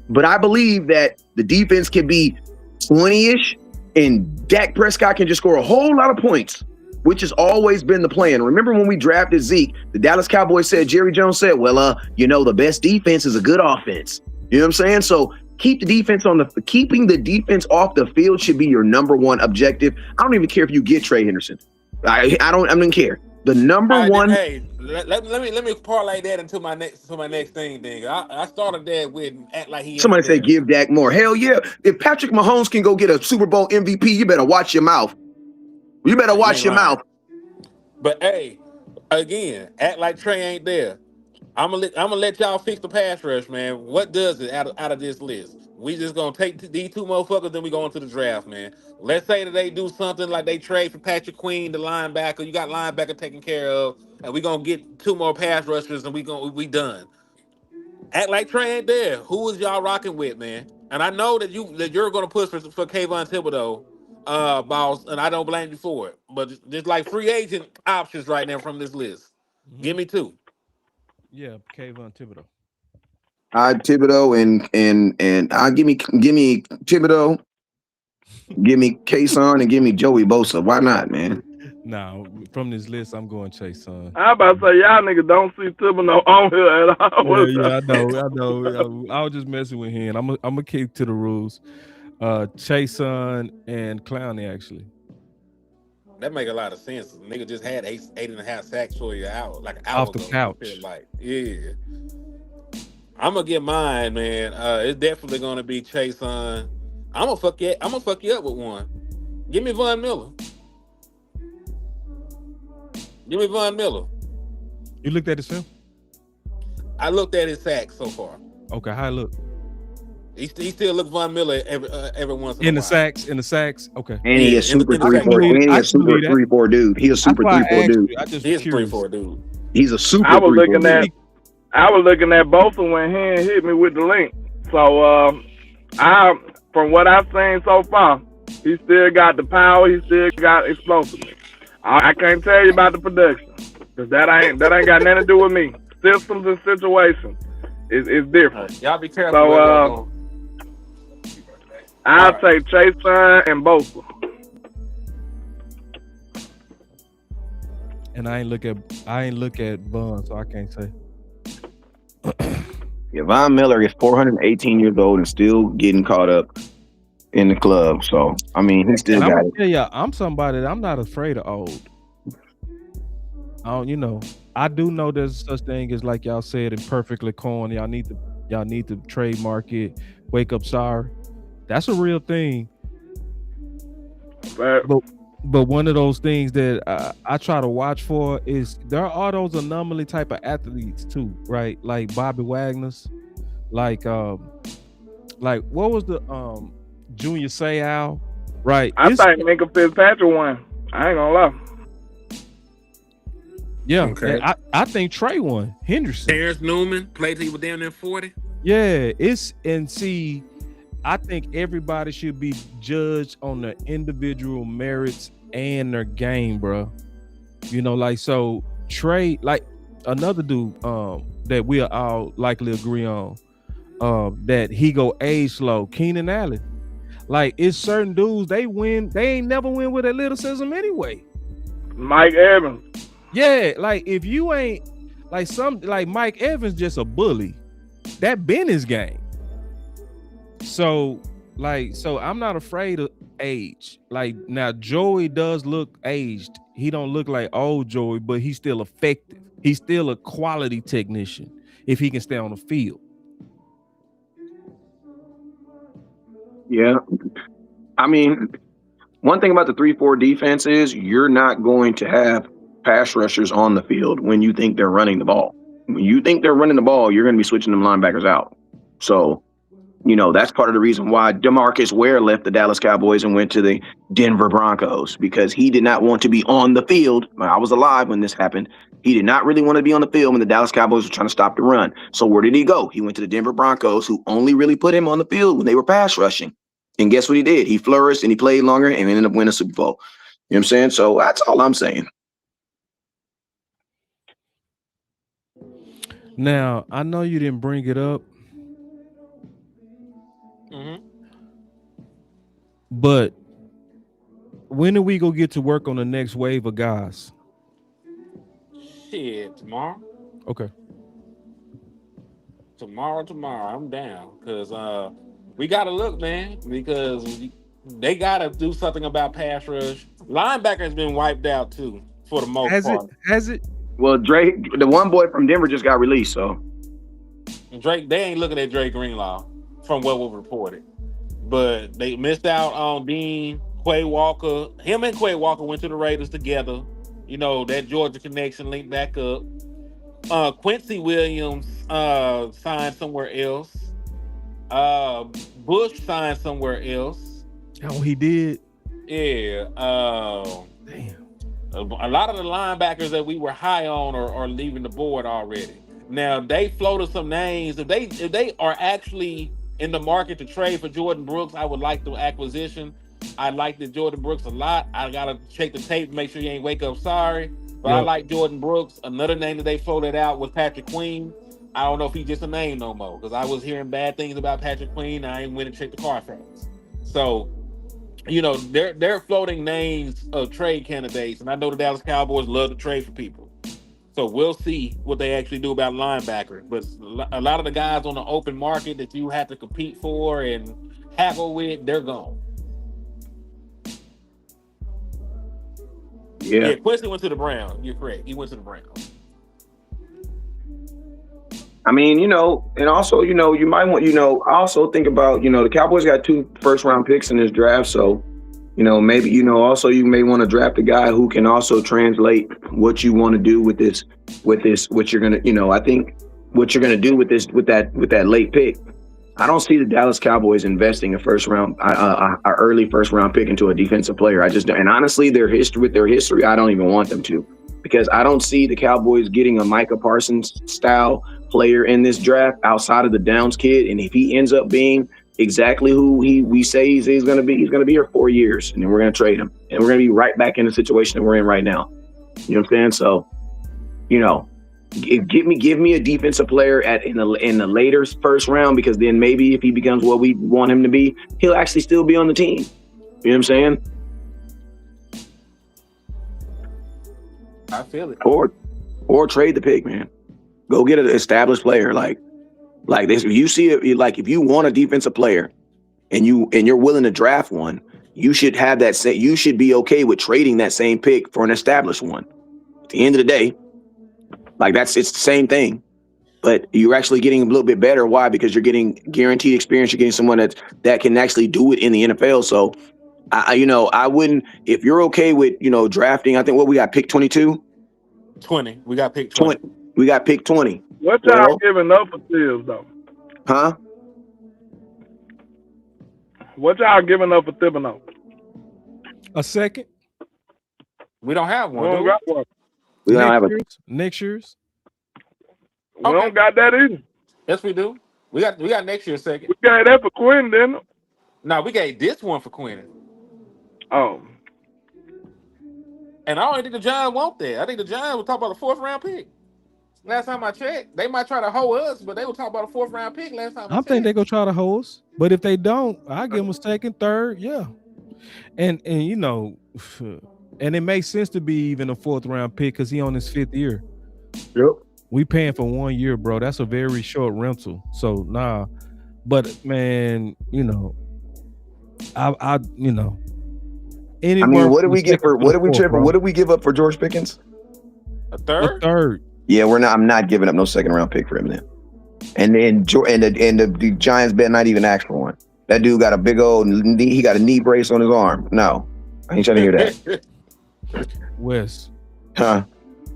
but I believe that the defense can be 20-ish. And Dak Prescott can just score a whole lot of points, which has always been the plan. Remember when we drafted Zeke, the Dallas Cowboys said, Jerry Jones said, well, the best defense is a good offense. You know what I'm saying? So keeping the defense off the field should be your number one objective. I don't even care if you get Trey Henderson. I don't care. The number one. Hey, let me parlay that into my next thing. Then I started that with act like he. Somebody say give Dak more. Hell yeah! If Patrick Mahomes can go get a Super Bowl MVP, you better watch your mouth. You better watch your mouth. But hey, again, act like Trey ain't there. I'm gonna let y'all fix the pass rush, man. What does it out of this list? We just gonna take these two motherfuckers, then we go into the draft, man. Let's say that they do something like they trade for Patrick Queen, the linebacker. You got linebacker taken care of, and we gonna get 2 more pass rushers, and we done. Act like Trey ain't there. Who is y'all rocking with, man? And I know that you're gonna push for Kayvon Thibodeau, boss, and I don't blame you for it. But just like free agent options right now from this list, give me 2. Yeah, Kayvon Thibodeau. Thibodeau and I give me Thibodeau, give me Kayson, and give me Joey Bosa. Why not, man? Nah, from this list, I'm going Chase Son. I about to say y'all niggas don't see Thibodeau on here at all. Yeah, I know. I was just messing with him. I'm gonna keep to the rules. Chase Son and Clowney actually. That make a lot of sense. The nigga just had 8.5 sacks for you out like an hour off the couch. Yeah. I'm gonna get mine, man. It's definitely gonna be Chase on. I'm gonna fuck you up with one. Give me Von Miller. Give me Von Miller. You looked at his film? I looked at his sacks so far. Okay, how it look? He still look Von Miller every once in a while. In the sacks. Okay. And he is super 3-4. And he is super 3-4 dude. He is super 3-4 dude. He is 3-4 dude. He's a super. I was looking at Bosa when he hit me with the link. So from what I've seen so far, he still got the power. He still got explosiveness. I can't tell you about the production because that ain't got nothing to do with me. Systems and situations is different. Y'all be careful. So I'll take Chase and Bosa. And I ain't look at Von, so I can't say. Yeah, Von Miller is 418 years old and still getting caught up in the club. So I mean, he still got it. Yeah, I'm somebody that I'm not afraid of old. I do know there's such thing as, like y'all said, imperfectly corn. Y'all need to trademark it. Wake up sorry. That's a real thing. But one of those things that I try to watch for is there are those anomaly type of athletes too, right? Like Bobby Wagner's, like what was the Junior Seau, right? I think Minka Fitzpatrick won. I ain't gonna lie. Yeah, okay. I think Trey won. Henderson. Terrence Newman played till he was down there 40. Yeah, I think everybody should be judged on their individual merits and their game, bro. So Trey, like another dude that we'll all likely agree on, that he go age slow, Keenan Allen. Like, it's certain dudes, they ain't never win with athleticism anyway. Mike Evans. Yeah, like if you ain't like Mike Evans just a bully. That been his game. So I'm not afraid of age. Like now Joey does look aged. He don't look like old Joey, but he's still effective. He's still a quality technician if he can stay on the field. Yeah. I mean, one thing about the 3-4 defense is you're not going to have pass rushers on the field when you think they're running the ball. When you think they're running the ball, you're going to be switching them linebackers out. So That's part of the reason why DeMarcus Ware left the Dallas Cowboys and went to the Denver Broncos, because he did not want to be on the field. I was alive when this happened. He did not really want to be on the field when the Dallas Cowboys were trying to stop the run. So where did he go? He went to the Denver Broncos, who only really put him on the field when they were pass rushing. And guess what he did? He flourished and he played longer and ended up winning a Super Bowl. You know what I'm saying? So that's all I'm saying. Now, I know you didn't bring it up, but when are we gonna get to work on the next wave of guys? Shit, tomorrow. Okay. Tomorrow, I'm down because we gotta look, man, because they gotta do something about pass rush. Linebacker has been wiped out too for the most part. Has it? Well, Drake, the one boy from Denver, just got released, so Drake, they ain't looking at Drake Greenlaw from what was reported, but they missed out on Dean Quay Walker. Him and Quay Walker went to the Raiders together. That Georgia connection linked back up. Quincy Williams signed somewhere else. Bush signed somewhere else. Oh, he did. Yeah. Damn. A lot of the linebackers that we were high on are leaving the board already. Now they floated some names. If they are actually in the market to trade for Jordan Brooks, I would like the acquisition. I like the Jordan Brooks a lot. I gotta check the tape to make sure you ain't wake up sorry. But I like Jordan Brooks. Another name that they floated out was Patrick Queen. I don't know if he's just a name no more, because I was hearing bad things about Patrick Queen. I ain't went and checked the Carfax. So, they're floating names of trade candidates, and I know the Dallas Cowboys love to trade for people. So we'll see what they actually do about linebackers. But a lot of the guys on the open market that you have to compete for and haggle with, they're gone. Yeah, Quincy went to the Browns. You're correct. He went to the Browns. I mean, and also, you might want, also think about, the Cowboys got 2 first-round picks in this draft, so, maybe, also you may want to draft a guy who can also translate what you want to do with this, what you're gonna, I think what you're gonna do with that late pick. I don't see the Dallas Cowboys investing a early first-round pick into a defensive player. I just don't. And honestly, with their history, I don't even want them to, because I don't see the Cowboys getting a Micah Parsons style player in this draft outside of the Downs kid. And if he ends up being exactly who we say he's going to be, he's going to be here 4 years, and then we're going to trade him, and we're going to be right back in the situation that we're in right now. You know what I'm saying? So, give me a defensive player in the later first round, because then maybe if he becomes what we want him to be, he'll actually still be on the team. You know what I'm saying? I feel it. Or trade the pick, man. Go get an established player like this. If you see it, like if you want a defensive player and you're willing to draft one, you should have that. You should be okay with trading that same pick for an established one. At the end of the day, it's the same thing, but you're actually getting a little bit better. Why? Because you're getting guaranteed experience. You're getting someone that can actually do it in the NFL. So, I wouldn't, if you're okay with, drafting. I think what we got, pick 22. 20. We got pick 20. We got pick 20. What y'all giving up for Tibbs, though? Huh? What y'all giving up for Thibodeau? A second? We don't have one. We don't got one. We don't have next year's. We don't got that either. Yes, we do. We got next year's second. We got that for Quinn, didn't we? No, we gave this one for Quinn. Oh. And I don't think the Giants want that. I think the Giants will talk about a 4th round pick. Last time I checked, they might try to hold us, but they will talk about a 4th round pick last time. I think they're gonna try to hold us, but if they don't, I give them a second, third, yeah. And and it makes sense to be even a 4th round pick because he on his 5th year. Yep. We paying for 1 year, bro. That's a very short rental. So nah, but man, I mean, what did we get for what did we give up for George Pickens? A third? A third. Yeah, I'm not giving up no 2nd round pick for him then. And then the Giants better not even ask for one. That dude got a big old knee, he got a knee brace on his arm. No, I ain't trying to hear that. Wes. Huh?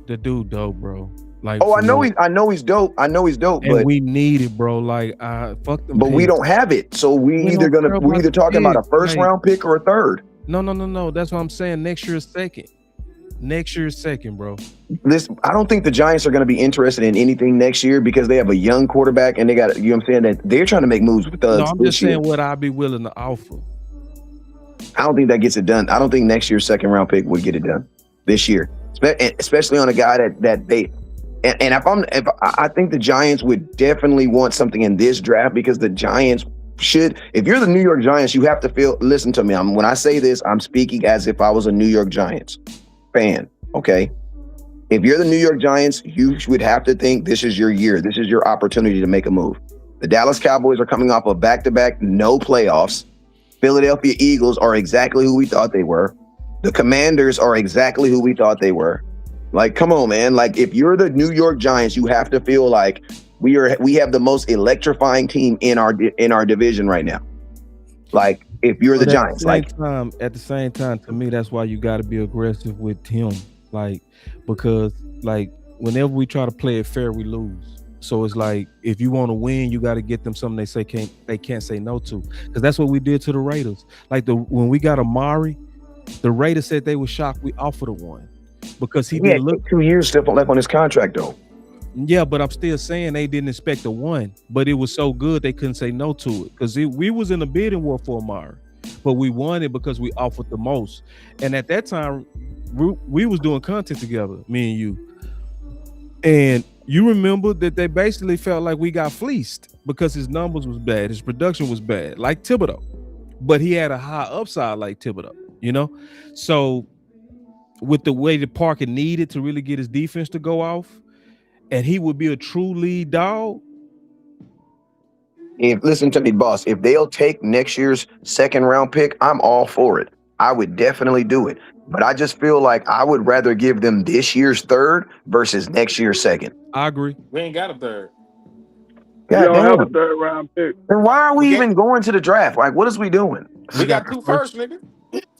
The dude dope, bro. Like, Oh, I know real. I know he's dope. I know he's dope, And but we need it, bro. Like, fuck them. but we picks. don't have it. So We don't care we're about either the talking about a picks, first like- round pick or a third. No. That's what I'm saying. Next year's second. Next year's second, bro. I don't think the Giants are going to be interested in anything next year because they have a young quarterback and they got, you know what I'm saying, that they're trying to make moves with thugs. No, I'm just saying what I'd be willing to offer. I don't think that gets it done. I don't think next year's second round pick would get it done this year, especially on a guy that they. And if I think the Giants would definitely want something in this draft because the Giants should. If you're the New York Giants, you have to feel. Listen to me. When I say this, I'm speaking as if I was a New York Giants fan. Okay. If you're the New York Giants, you would have to think this is your year. This is your opportunity to make a move. The Dallas Cowboys are coming off of back-to-back no playoffs. Philadelphia Eagles are exactly who we thought they were. The Commanders are exactly who we thought they were. Like, come on, man. Like, if you're the New York Giants, you have to feel like we have the most electrifying team in our division right now. Like, if you're the Giants, at the same time, to me, that's why you got to be aggressive with him. Like, because like whenever we try to play it fair, we lose. So it's like if you want to win, you got to get them something they can't say no to. Because that's what we did to the Raiders. Like when we got Amari, the Raiders said they were shocked we offered a one because he didn't look 2 years still left on his contract though. Yeah, but I'm still saying they didn't expect a one, but it was so good they couldn't say no to it because we was in a bidding war for Amari, but we won it because we offered the most. And at that time, we was doing content together, me and you. And you remember that they basically felt like we got fleeced because his numbers was bad, his production was bad, like Thibodeau, but he had a high upside like Thibodeau, you know? So with the way that Parker needed to really get his defense to go off, and he would be a true lead dog. Listen to me, boss. If they'll take next year's second round pick, I'm all for it. I would definitely do it. But I just feel like I would rather give them this year's third versus next year's second. I agree. We ain't got a third. We don't have a third round pick. Then why are we even going to the draft? Like, what is we doing? We got two first, nigga.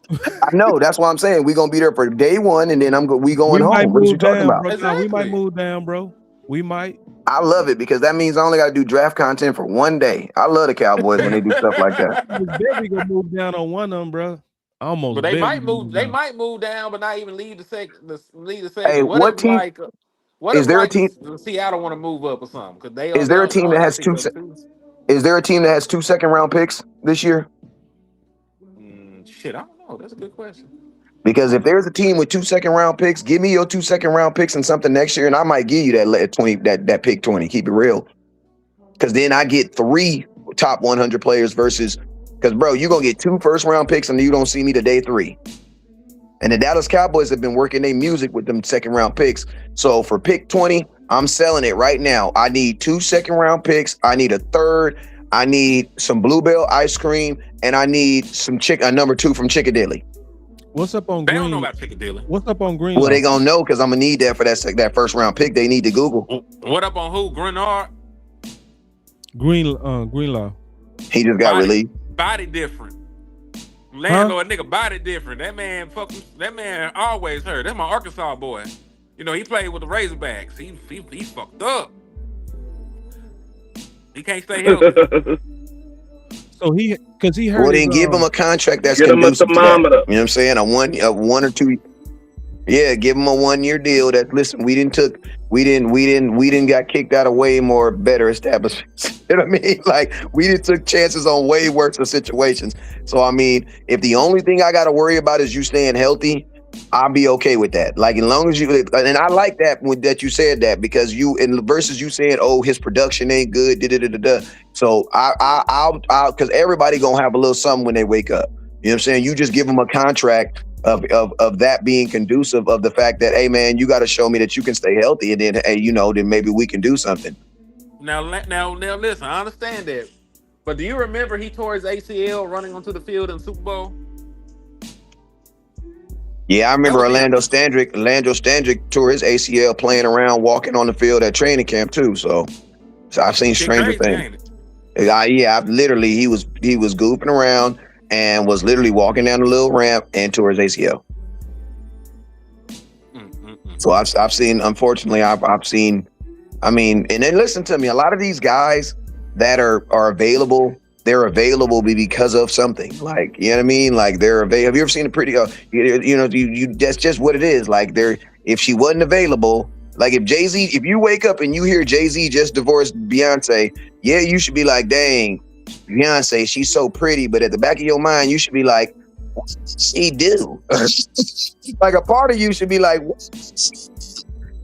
I know. That's why I'm saying we're gonna be there for day one, and then we going home. What are you talking about? Exactly. We might move down, bro. We might. I love it because that means I only got to do draft content for one day. I love the Cowboys when they do stuff like that. We gonna move down on one of them, bro. Almost. But they might move. They might move down, but not even lead the second. Hey, what team? What is if there like a team? Seattle want to move up or something? Because they is there a team that has two? Is there a team that has 2 second round picks this year? Shit, I don't know. That's a good question. Because if there's a team with 2 second round picks, give me your 2 second round picks and something next year, and I might give you that 20, that pick 20. Keep it real. Because then I get 3 top 100 players versus. Because bro, you're gonna get 2 first round picks and you don't see me to day 3. And the Dallas Cowboys have been working their music with them second round picks. So for pick 20, I'm selling it right now. I need 2 second round picks. I need a third. I need some Bluebell ice cream, and I need some number 2 from Chickadilly. What's up on Green? They Green? don't know about Chickadilly. What's up on Green? Well, they gonna know because I'm gonna need that for that first round pick. They need to Google. What up on who? Grenard? Greenlaw. He just got released. Body different. Landlord nigga body different. That man always hurt. That's my Arkansas boy. You know, he played with the Razorbacks. He fucked up. He can't stay healthy. So because he heard. Well, then give him a contract that's Get him a conducive to that. thermometer. You know what I'm saying? A 1 or 2. Yeah, give him a 1-year deal. That listen, we didn't got kicked out of way more better establishments. You know what I mean? Like we didn't took chances on way worse of situations. So I mean, if the only thing I got to worry about is you staying healthy, I'll be okay with that. Like as long as you, and I like that you said that because versus you saying, oh, his production ain't good. So I'll because everybody gonna have a little something when they wake up. You know what I'm saying? You just give them a contract of that being conducive of the fact that, hey man, you got to show me that you can stay healthy, and then hey, then maybe we can do something. Now listen, I understand that, but do you remember he tore his ACL running onto the field in the Super Bowl? Yeah, I remember Orlando Standrick tore his ACL playing around, walking on the field at training camp too. So I've seen stranger things. I've literally he was goofing around and was literally walking down the little ramp and tore his ACL. So I've seen, unfortunately, I've seen. I mean, and then listen to me. A lot of these guys that are available, they're available because of something. Like, you know what I mean? Like they're available. Have you ever seen a pretty? You that's just what it is. Like they're if she wasn't available. Like if Jay-Z, if you wake up and you hear Jay-Z just divorced Beyonce, yeah, you should be like, dang, Beyonce, she's so pretty. But at the back of your mind, you should be like, what did she do? Like a part of you should be like, what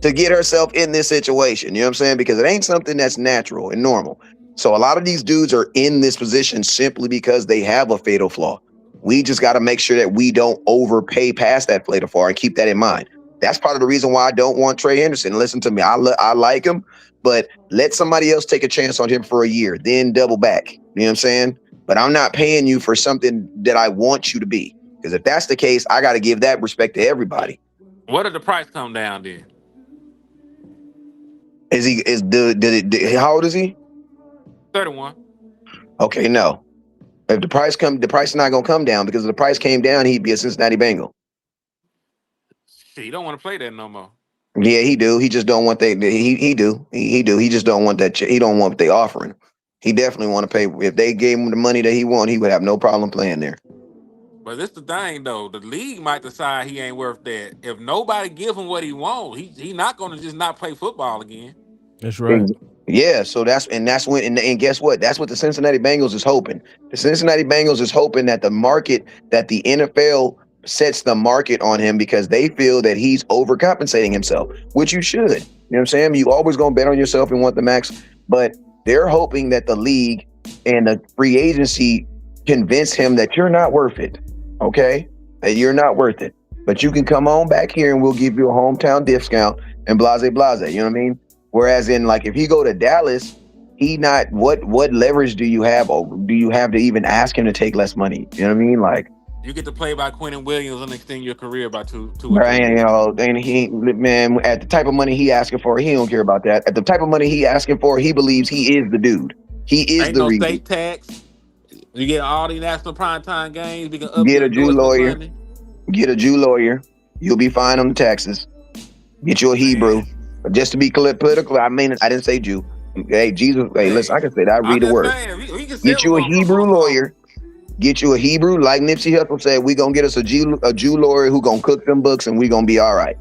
to get herself in this situation. You know what I'm saying? Because it ain't something that's natural and normal. So a lot of these dudes are in this position simply because they have a fatal flaw. We just got to make sure that we don't overpay past that fatal flaw and keep that in mind. That's part of the reason why I don't want Trey Henderson. Listen to me. I like him, but let somebody else take a chance on him for a year, then double back. You know what I'm saying? But I'm not paying you for something that I want you to be. Because if that's the case, I got to give that respect to everybody. What did the price come down then? How old is he? 31. Okay, no. If the price is not gonna come down, because if the price came down, he'd be a Cincinnati Bengal. Shit, you don't want to play that no more. Yeah, he do. He just don't want he do. He do. He just don't want that. He don't want what they offering. He definitely want to pay. If they gave him the money that he want, he would have no problem playing there. But this the thing though, the league might decide he ain't worth that. If nobody give him what he wants, he not gonna just not play football again. That's right. Yeah, so that's when and guess what? That's what the Cincinnati Bengals is hoping. The Cincinnati Bengals is hoping that the NFL sets the market on him because they feel that he's overcompensating himself, which you should. You know what I'm saying? You always gonna bet on yourself and want the max, but they're hoping that the league and the free agency convince him that you're not worth it. Okay? That you're not worth it. But you can come on back here and we'll give you a hometown discount and blase. You know what I mean? Whereas in like if he go to Dallas, what leverage do you have to even ask him to take less money? You know what I mean? Like You get to play by Quentin Williams and extend your career by two. Right, you know, and he man at the type of money he asking for, he don't care about that. At the type of money he asking for, he believes he is the dude. He is ain't the no reason. state tax. You get all these national primetime games. We can up Get your a Jew endorsement lawyer. money. Get a Jew lawyer. You'll be fine on the taxes. Get you a Hebrew. But just to be political, I mean, I didn't say Jew. Hey, Jesus. Hey, listen, I can say that. I read the word. We can Get you a Hebrew lawyer. Get you a Hebrew, like Nipsey Hussle said. We gonna get us a Jew lawyer who gonna cook them books, and we gonna be all right.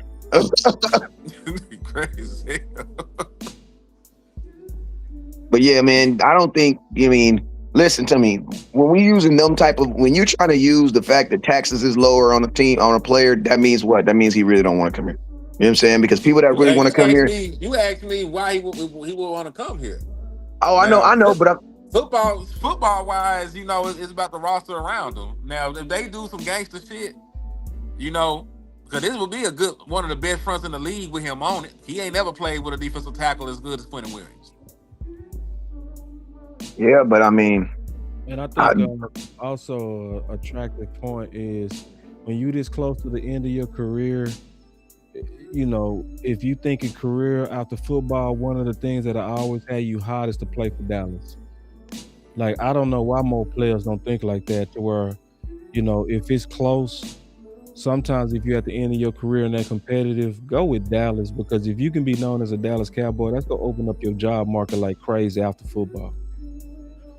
Crazy. But yeah, man, I don't think. I mean, listen to me. When you're trying to use the fact that taxes is lower on a team on a player, that means what? That means he really don't want to come here. You know what I'm saying? Because people that really want to come here. You asked me why he would want to come here. Oh, I know, but football wise, you know, it's about the roster around them. Now, if they do some gangster shit, you know, because this would be one of the best fronts in the league with him on it. He ain't never played with a defensive tackle as good as Quentin Williams. Yeah, but I mean, and I think also a attractive point is when you this close to the end of your career. You know, if you think a career after football, one of the things that I always had you hot is to play for Dallas. Like, I don't know why more players don't think like that, to where, you know, if it's close, sometimes if you're at the end of your career and that competitive, go with Dallas, because if you can be known as a Dallas Cowboy, that's gonna open up your job market like crazy after football.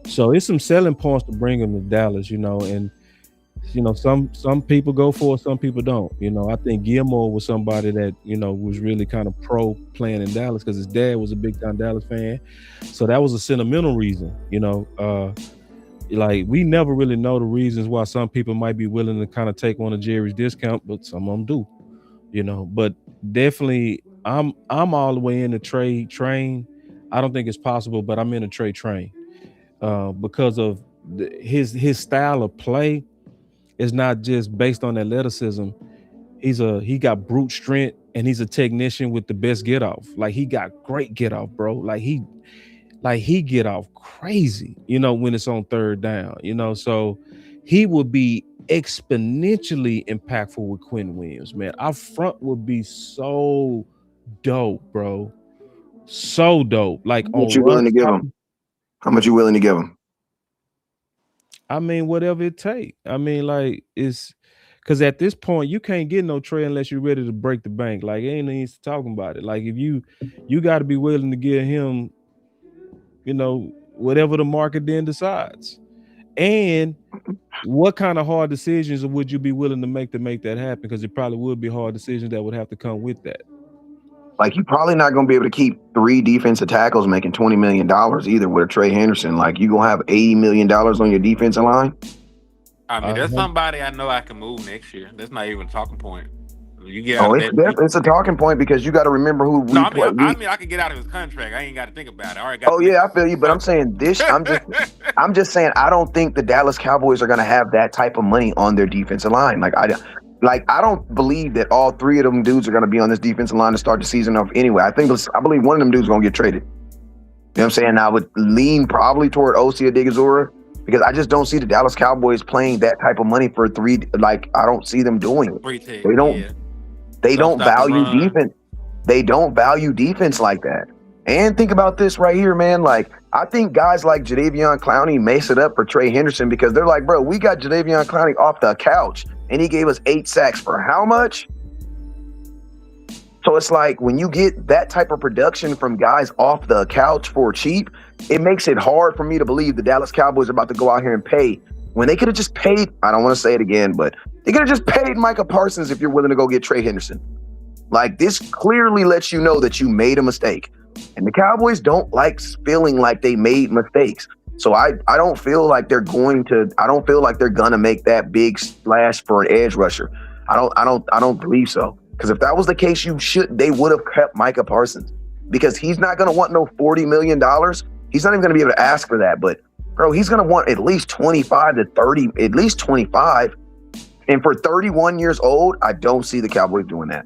So it's some selling points to bring them to Dallas, you know, and you know, some people go for it, some people don't. You know, I think Gilmore was somebody that, you know, was really kind of pro playing in Dallas because his dad was a big time Dallas fan. So that was a sentimental reason, you know. Like, we never really know the reasons why some people might be willing to kind of take one of Jerry's discount, but some of them do, you know. But definitely, I'm all the way in the trade train. I don't think it's possible, but I'm in a trade train because of his style of play. Is not just based on athleticism. He got brute strength, and he's a technician with the best get off. Like, he got great get off, bro. Like he get off crazy, you know, when it's on third down, you know. So he would be exponentially impactful with Quentin Williams, man. Our front would be so dope, bro. So dope. Like, how much you willing to give him? How much you willing to give him? I mean, whatever it takes. I mean, like, it's Because at this point, you can't get no trade unless you're ready to break the bank. Like, ain't no use talking about it. Like, if you got to be willing to give him, whatever the market then decides. And what kind of hard decisions would you be willing to make that happen? Because it probably would be hard decisions that would have to come with that. Like, you're probably not going to be able to keep 3 defensive tackles making $20 million either with a Trey Henderson. Like, you going to have $80 million on your defensive line? I mean, there's somebody I know I can move next year. That's not even a talking point. You get Oh, out of that. it's a talking point because you got to remember who we play. I mean, I can get out of his contract. I ain't got to think about it. I already got. Oh yeah, I feel you, but I'm saying this. I'm just saying I don't think the Dallas Cowboys are going to have that type of money on their defensive line. Like I don't believe that all 3 of them dudes are going to be on this defensive line to start the season off anyway. I believe one of them dudes is going to get traded. You know what I'm saying? I would lean probably toward Osia Odigizora because I just don't see the Dallas Cowboys playing that type of money for 3. Like, I don't see them doing it. They don't. Yeah. They don't value defense. They don't value defense like that. And think about this right here, man. Like, I think guys like Jadeveon Clowney mace it up for Trey Henderson because they're like, bro, we got Jadeveon Clowney off the couch and he gave us 8 sacks for how much? So it's like when you get that type of production from guys off the couch for cheap, it makes it hard for me to believe the Dallas Cowboys are about to go out here and pay when they could have just paid. I don't want to say it again, but they could have just paid Micah Parsons if you're willing to go get Trey Henderson. Like, this clearly lets you know that you made a mistake. And the Cowboys don't like feeling like they made mistakes. So I don't feel like they're gonna make that big splash for an edge rusher. I don't believe so. Because if that was the case, they would have kept Micah Parsons. Because he's not gonna want no $40 million. He's not even gonna be able to ask for that. But bro, he's gonna want at least 25 to 30, at least 25. And for 31 years old, I don't see the Cowboys doing that.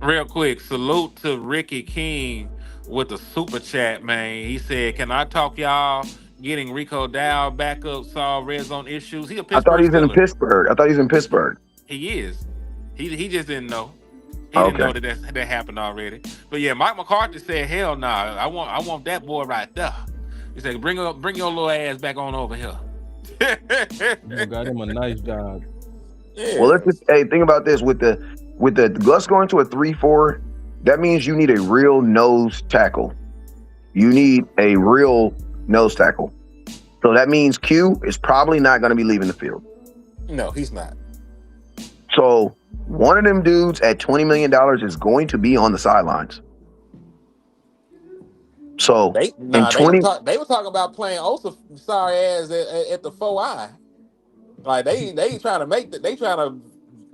Real quick, salute to Ricky King with the super chat, man. He said, "Can I talk y'all getting Rico Dow back up, solve red zone issues?" He a Pittsburgh. I thought he was in Pittsburgh. I thought he was in Pittsburgh. He is. He just didn't know. He didn't know that happened already. But yeah, Mike McCarthy said, "Hell no, I want that boy right there." He said, "Bring your little ass back on over here." Got him a nice job. Yeah. Well, think about this with the Gus going to a 3-4. That means you need a real nose tackle. You need a real nose tackle. So that means Q is probably not going to be leaving the field. No, he's not. So one of them dudes at $20 million is going to be on the sidelines. So they were talking about playing Osa sorry ass at the 4i. Like they trying to make that. They trying to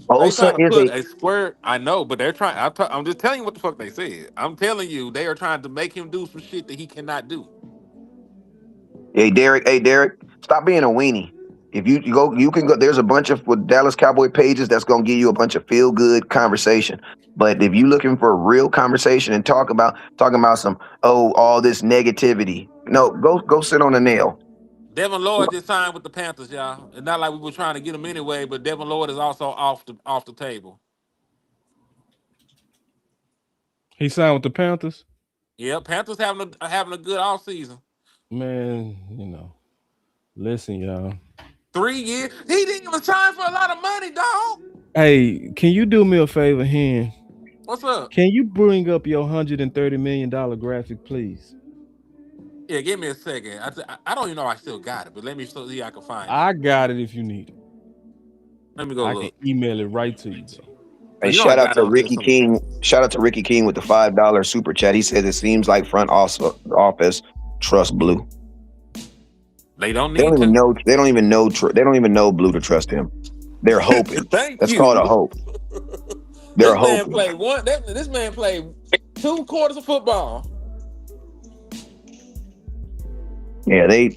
put a square. I know, but they're trying. I'm just telling you what the fuck they said. I'm telling you, they are trying to make him do some shit that he cannot do. Hey Derek, stop being a weenie. If you can go. There's a bunch of Dallas Cowboy pages that's gonna give you a bunch of feel good conversation. But if you're looking for a real conversation and talking about some all this negativity, no, go sit on a nail. Devin Lloyd just signed with the Panthers, y'all. It's not like we were trying to get him anyway, but Devin Lloyd is also off the table. He signed with the Panthers? Yeah, Panthers having a good offseason. Man, listen, y'all. 3 years. He didn't even sign for a lot of money, dog. Hey, can you do me a favor, Hen? What's up? Can you bring up your $130 million graphic, please? Yeah, give me a second. I don't even know if I still got it, but let me see if I can find it. I got it if you need it. Let me go look. I can email it right to you, bro. Hey, shout out to Ricky King. Shout out to Ricky King with the $5 super chat. He said it seems like front office trust Blue. They don't even know. They don't even know Blue to trust him. They're hoping. That's called a hope. They're hoping. This man played 2 quarters of football. Yeah, they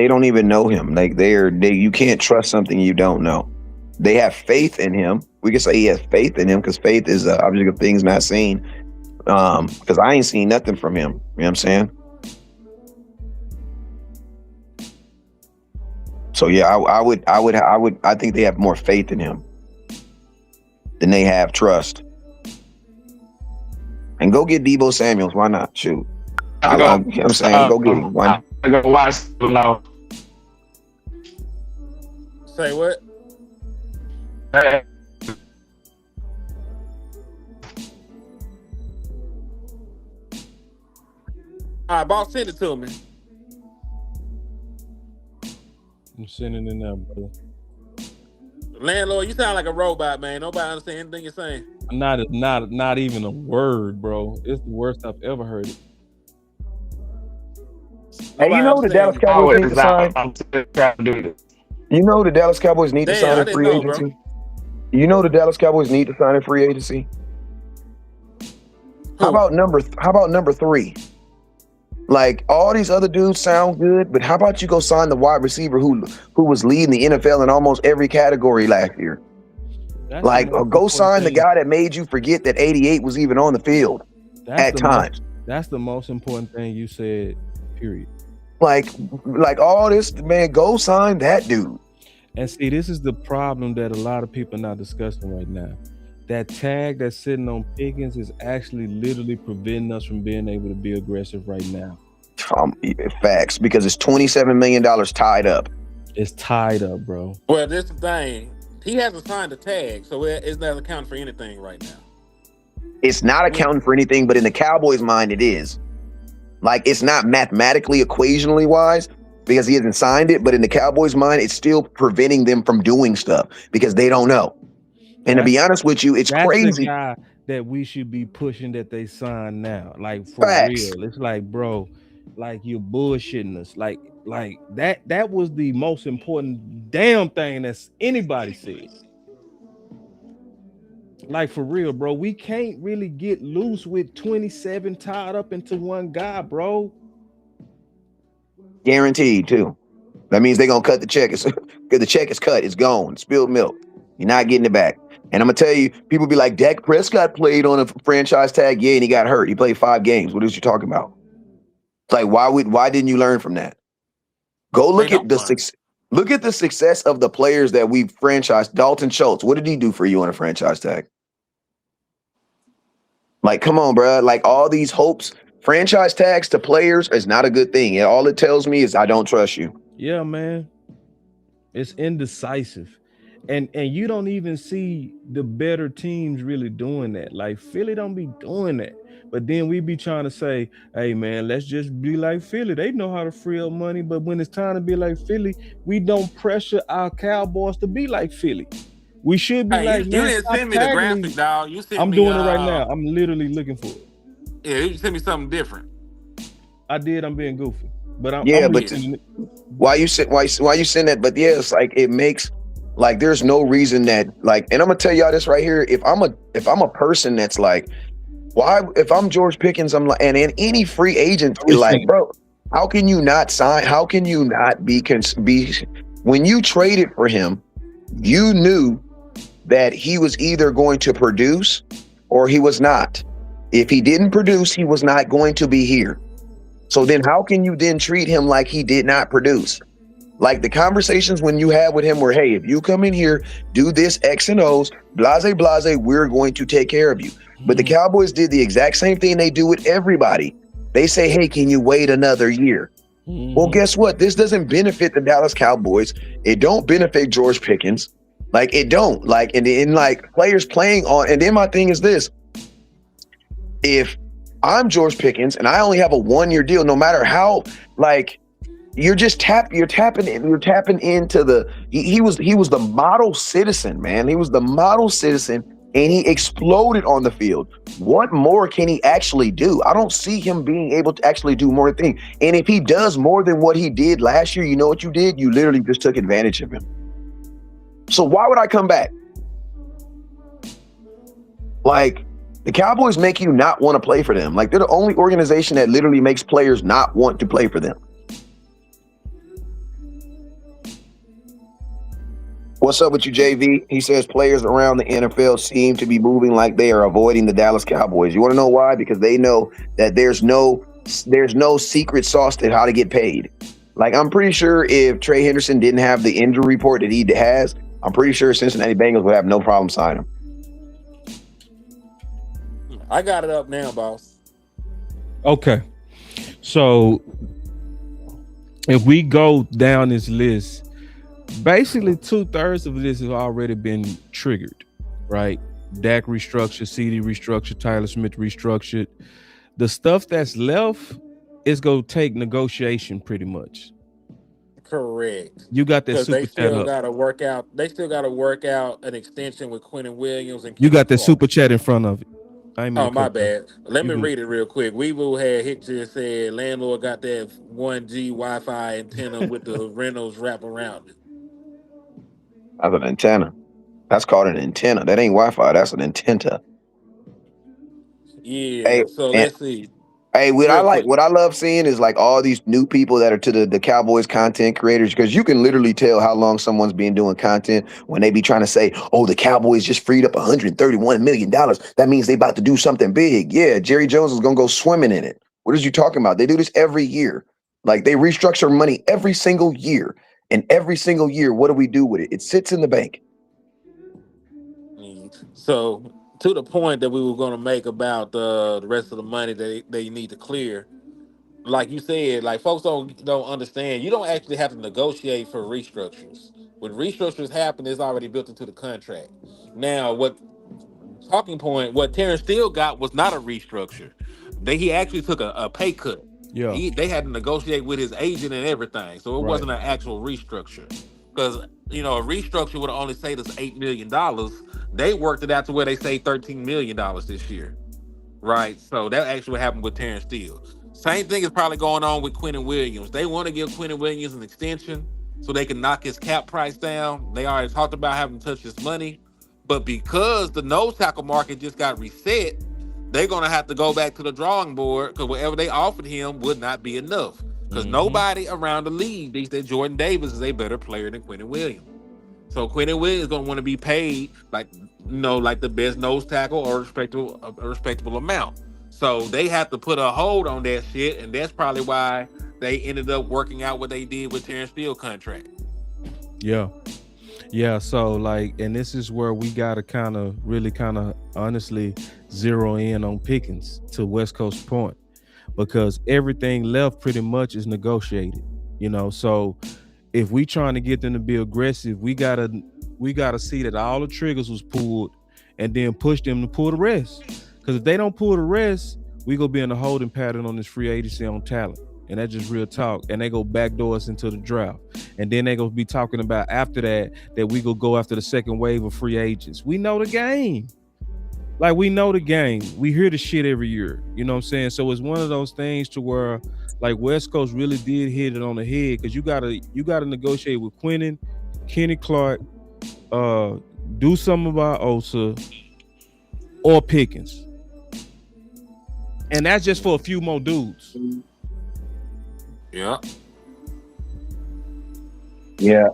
don't even know him. Like you can't trust something you don't know. They have faith in him. We can say he has faith in him because faith is an object of things not seen. Because I ain't seen nothing from him. You know what I'm saying? So yeah, I think they have more faith in him than they have trust. And go get Deebo Samuels. Why not? Shoot. You know what I'm saying? Go get him. Why not? I go watch now. Say what? All right, boss, send it to me. I'm sending it now, brother. Landlord, you sound like a robot, man. Nobody understand anything you're saying. Not even a word, bro. It's the worst I've ever heard it. Hey, you know the Dallas Cowboys need to sign. You know the Dallas Cowboys need to sign in free agency. You know the Dallas Cowboys need to sign in free agency. How about number 3? Like, all these other dudes sound good, but how about you go sign the wide receiver who was leading the NFL in almost every category last year? Like, go sign the guy that made you forget that 88 was even on the field at times. That's the most important thing you said, period. Like all this, man, go sign that dude. And see, this is the problem that a lot of people are not discussing right now. That tag that's sitting on Pickens is actually literally preventing us from being able to be aggressive right now. Facts, because it's $27 million tied up. It's tied up, bro. Well, this is the thing. He hasn't signed a tag, so it's not accounting for anything right now. It's not accounting for anything, but in the Cowboys' mind, it is. Like, it's not mathematically, equationally wise, because he hasn't signed it, but in the Cowboys' mind, it's still preventing them from doing stuff because they don't know. And to be honest with you, it's crazy. The guy that we should be pushing that they sign now. Like, for real. It's like, bro, like, you're bullshitting us. Like that was the most important damn thing that's anybody said. Like, for real, bro. We can't really get loose with 27 tied up into one guy, bro. Guaranteed, too. That means they're going to cut the check. The check is cut. It's gone. Spilled milk. You're not getting it back. And I'm going to tell you, people be like, Dak Prescott played on a franchise tag. Yeah, and he got hurt. He played 5 games. What is you talking about? It's like, why didn't you learn from that? Go look at the success of the players that we've franchised. Dalton Schultz, what did he do for you on a franchise tag? Like, come on, bro. Like, all these hopes, franchise tags to players is not a good thing. And all it tells me is I don't trust you. Yeah, man. It's indecisive. And you don't even see the better teams really doing that. Like, Philly don't be doing that. But then we be trying to say, hey, man, let's just be like Philly. They know how to free up money. But when it's time to be like Philly, we don't pressure our Cowboys to be like Philly. We should be like, you didn't send me the graphic, dog. You sent I'm me, doing it right now. I'm literally looking for it. Yeah, you sent me something different. I did. I'm being goofy. But why you send that? But yeah, it's like, it makes, like, there's no reason that, like, and I'm gonna tell y'all this right here. If I'm a person that's like, why, if I'm George Pickens, I'm like, and any free agent, like, bro, how can you not sign? How can you not be when you traded for him, you knew that he was either going to produce or he was not. If he didn't produce, he was not going to be here. So then how can you then treat him like he did not produce? Like, the conversations when you had with him were, hey, if you come in here, do this X and O's, blase, we're going to take care of you. But the Cowboys did the exact same thing they do with everybody. They say, hey, can you wait another year? Well, guess what? This doesn't benefit the Dallas Cowboys. It don't benefit George Pickens. Like, it don't. Like, and like, players playing on, and then my thing is this. If I'm George Pickens and I only have a 1-year deal, no matter how, like, you're tapping into the, he was the model citizen, man. He was the model citizen, and he exploded on the field. What more can he actually do? I don't see him being able to actually do more things. And if he does more than what he did last year, you know what you did? You literally just took advantage of him. So why would I come back? Like, the Cowboys make you not want to play for them. Like, they're the only organization that literally makes players not want to play for them. What's up with you, JV? He says players around the NFL seem to be moving like they are avoiding the Dallas Cowboys. You want to know why? Because they know that there's no secret sauce to how to get paid. Like, I'm pretty sure if Trey Henderson didn't have the injury report that he has, I'm pretty sure Cincinnati Bengals would have no problem signing him. I got it up now, boss. Okay. So if we go down this list, Basically, 2/3 of this has already been triggered, right? Dak restructured, CD restructured, Tyler Smith restructured. The stuff that's left is gonna take negotiation pretty much. Correct. You got that Because they super chat still up. gotta work out. They still gotta work out an extension with Quentin Williams and You Kenny got that Clark. super chat in front of it. I ain't mean to Oh, my cut you. bad. Let You me good. read it real quick. Weeble had hit you and said landlord got that 1G Wi-Fi antenna with the Reynolds wrap around it. That's an antenna. That's called an antenna. That ain't Wi-Fi. That's an antenna. Hey, Yeah. So and let's see. hey, Real quick. what I love seeing is like all these new people that are to the Cowboys content creators, because you can literally tell how long someone's been doing content when they be trying to say, oh, the Cowboys just freed up $131 million. That means they about to do something big. Yeah, Jerry Jones is gonna go swimming in it. What is you talking about? They do this every year. Like they restructure money every single year. And every single year, what do we do with it? It sits in the bank. So to the point that we were going to make about the rest of the money that they need to clear, like you said, like folks don't understand. You don't actually have to negotiate for restructures. When restructures happen, it's already built into the contract. Now, what Terrence Steele got was not a restructure. He actually took a pay cut. Yeah, They had to negotiate with his agent and everything, so it right. wasn't an actual restructure. Because a restructure would have only saved us $8 million. They worked it out to where they saved $13 million this year. Right. So that actually happened with Terrence Steele. Same thing is probably going on with Quentin Williams. They want to give Quentin Williams an extension so they can knock his cap price down. They already talked about having to touch his money. But because the nose tackle market just got reset, they're going to have to go back to the drawing board because whatever they offered him would not be enough. Because Mm-hmm. nobody around the league thinks that Jordan Davis is a better player than Quentin Williams. So Quentin Williams is going to want to be paid like the best nose tackle or a respectable amount. So they have to put a hold on that shit, and that's probably why they ended up working out what they did with Terrence Steele contract. Yeah. Yeah, so like, and this is where we gotta really honestly zero in on Pickens to West Coast point, because everything left pretty much is negotiated. So if we trying to get them to be aggressive, we gotta see that all the triggers was pulled, and then push them to pull the rest. Because if they don't pull the rest, we gonna be in a holding pattern on this free agency on talent. And that's just real talk. And they go backdoor us into the draft. And then they gonna be talking about after that we go after the second wave of free agents. We know the game. Like, we know the game. We hear the shit every year. You know what I'm saying? So it's one of those things to where like West Coast really did hit it on the head, because you gotta negotiate with Quentin, Kenny Clark, do something about Osa or Pickens. And that's just for a few more dudes. Yeah. Yeah.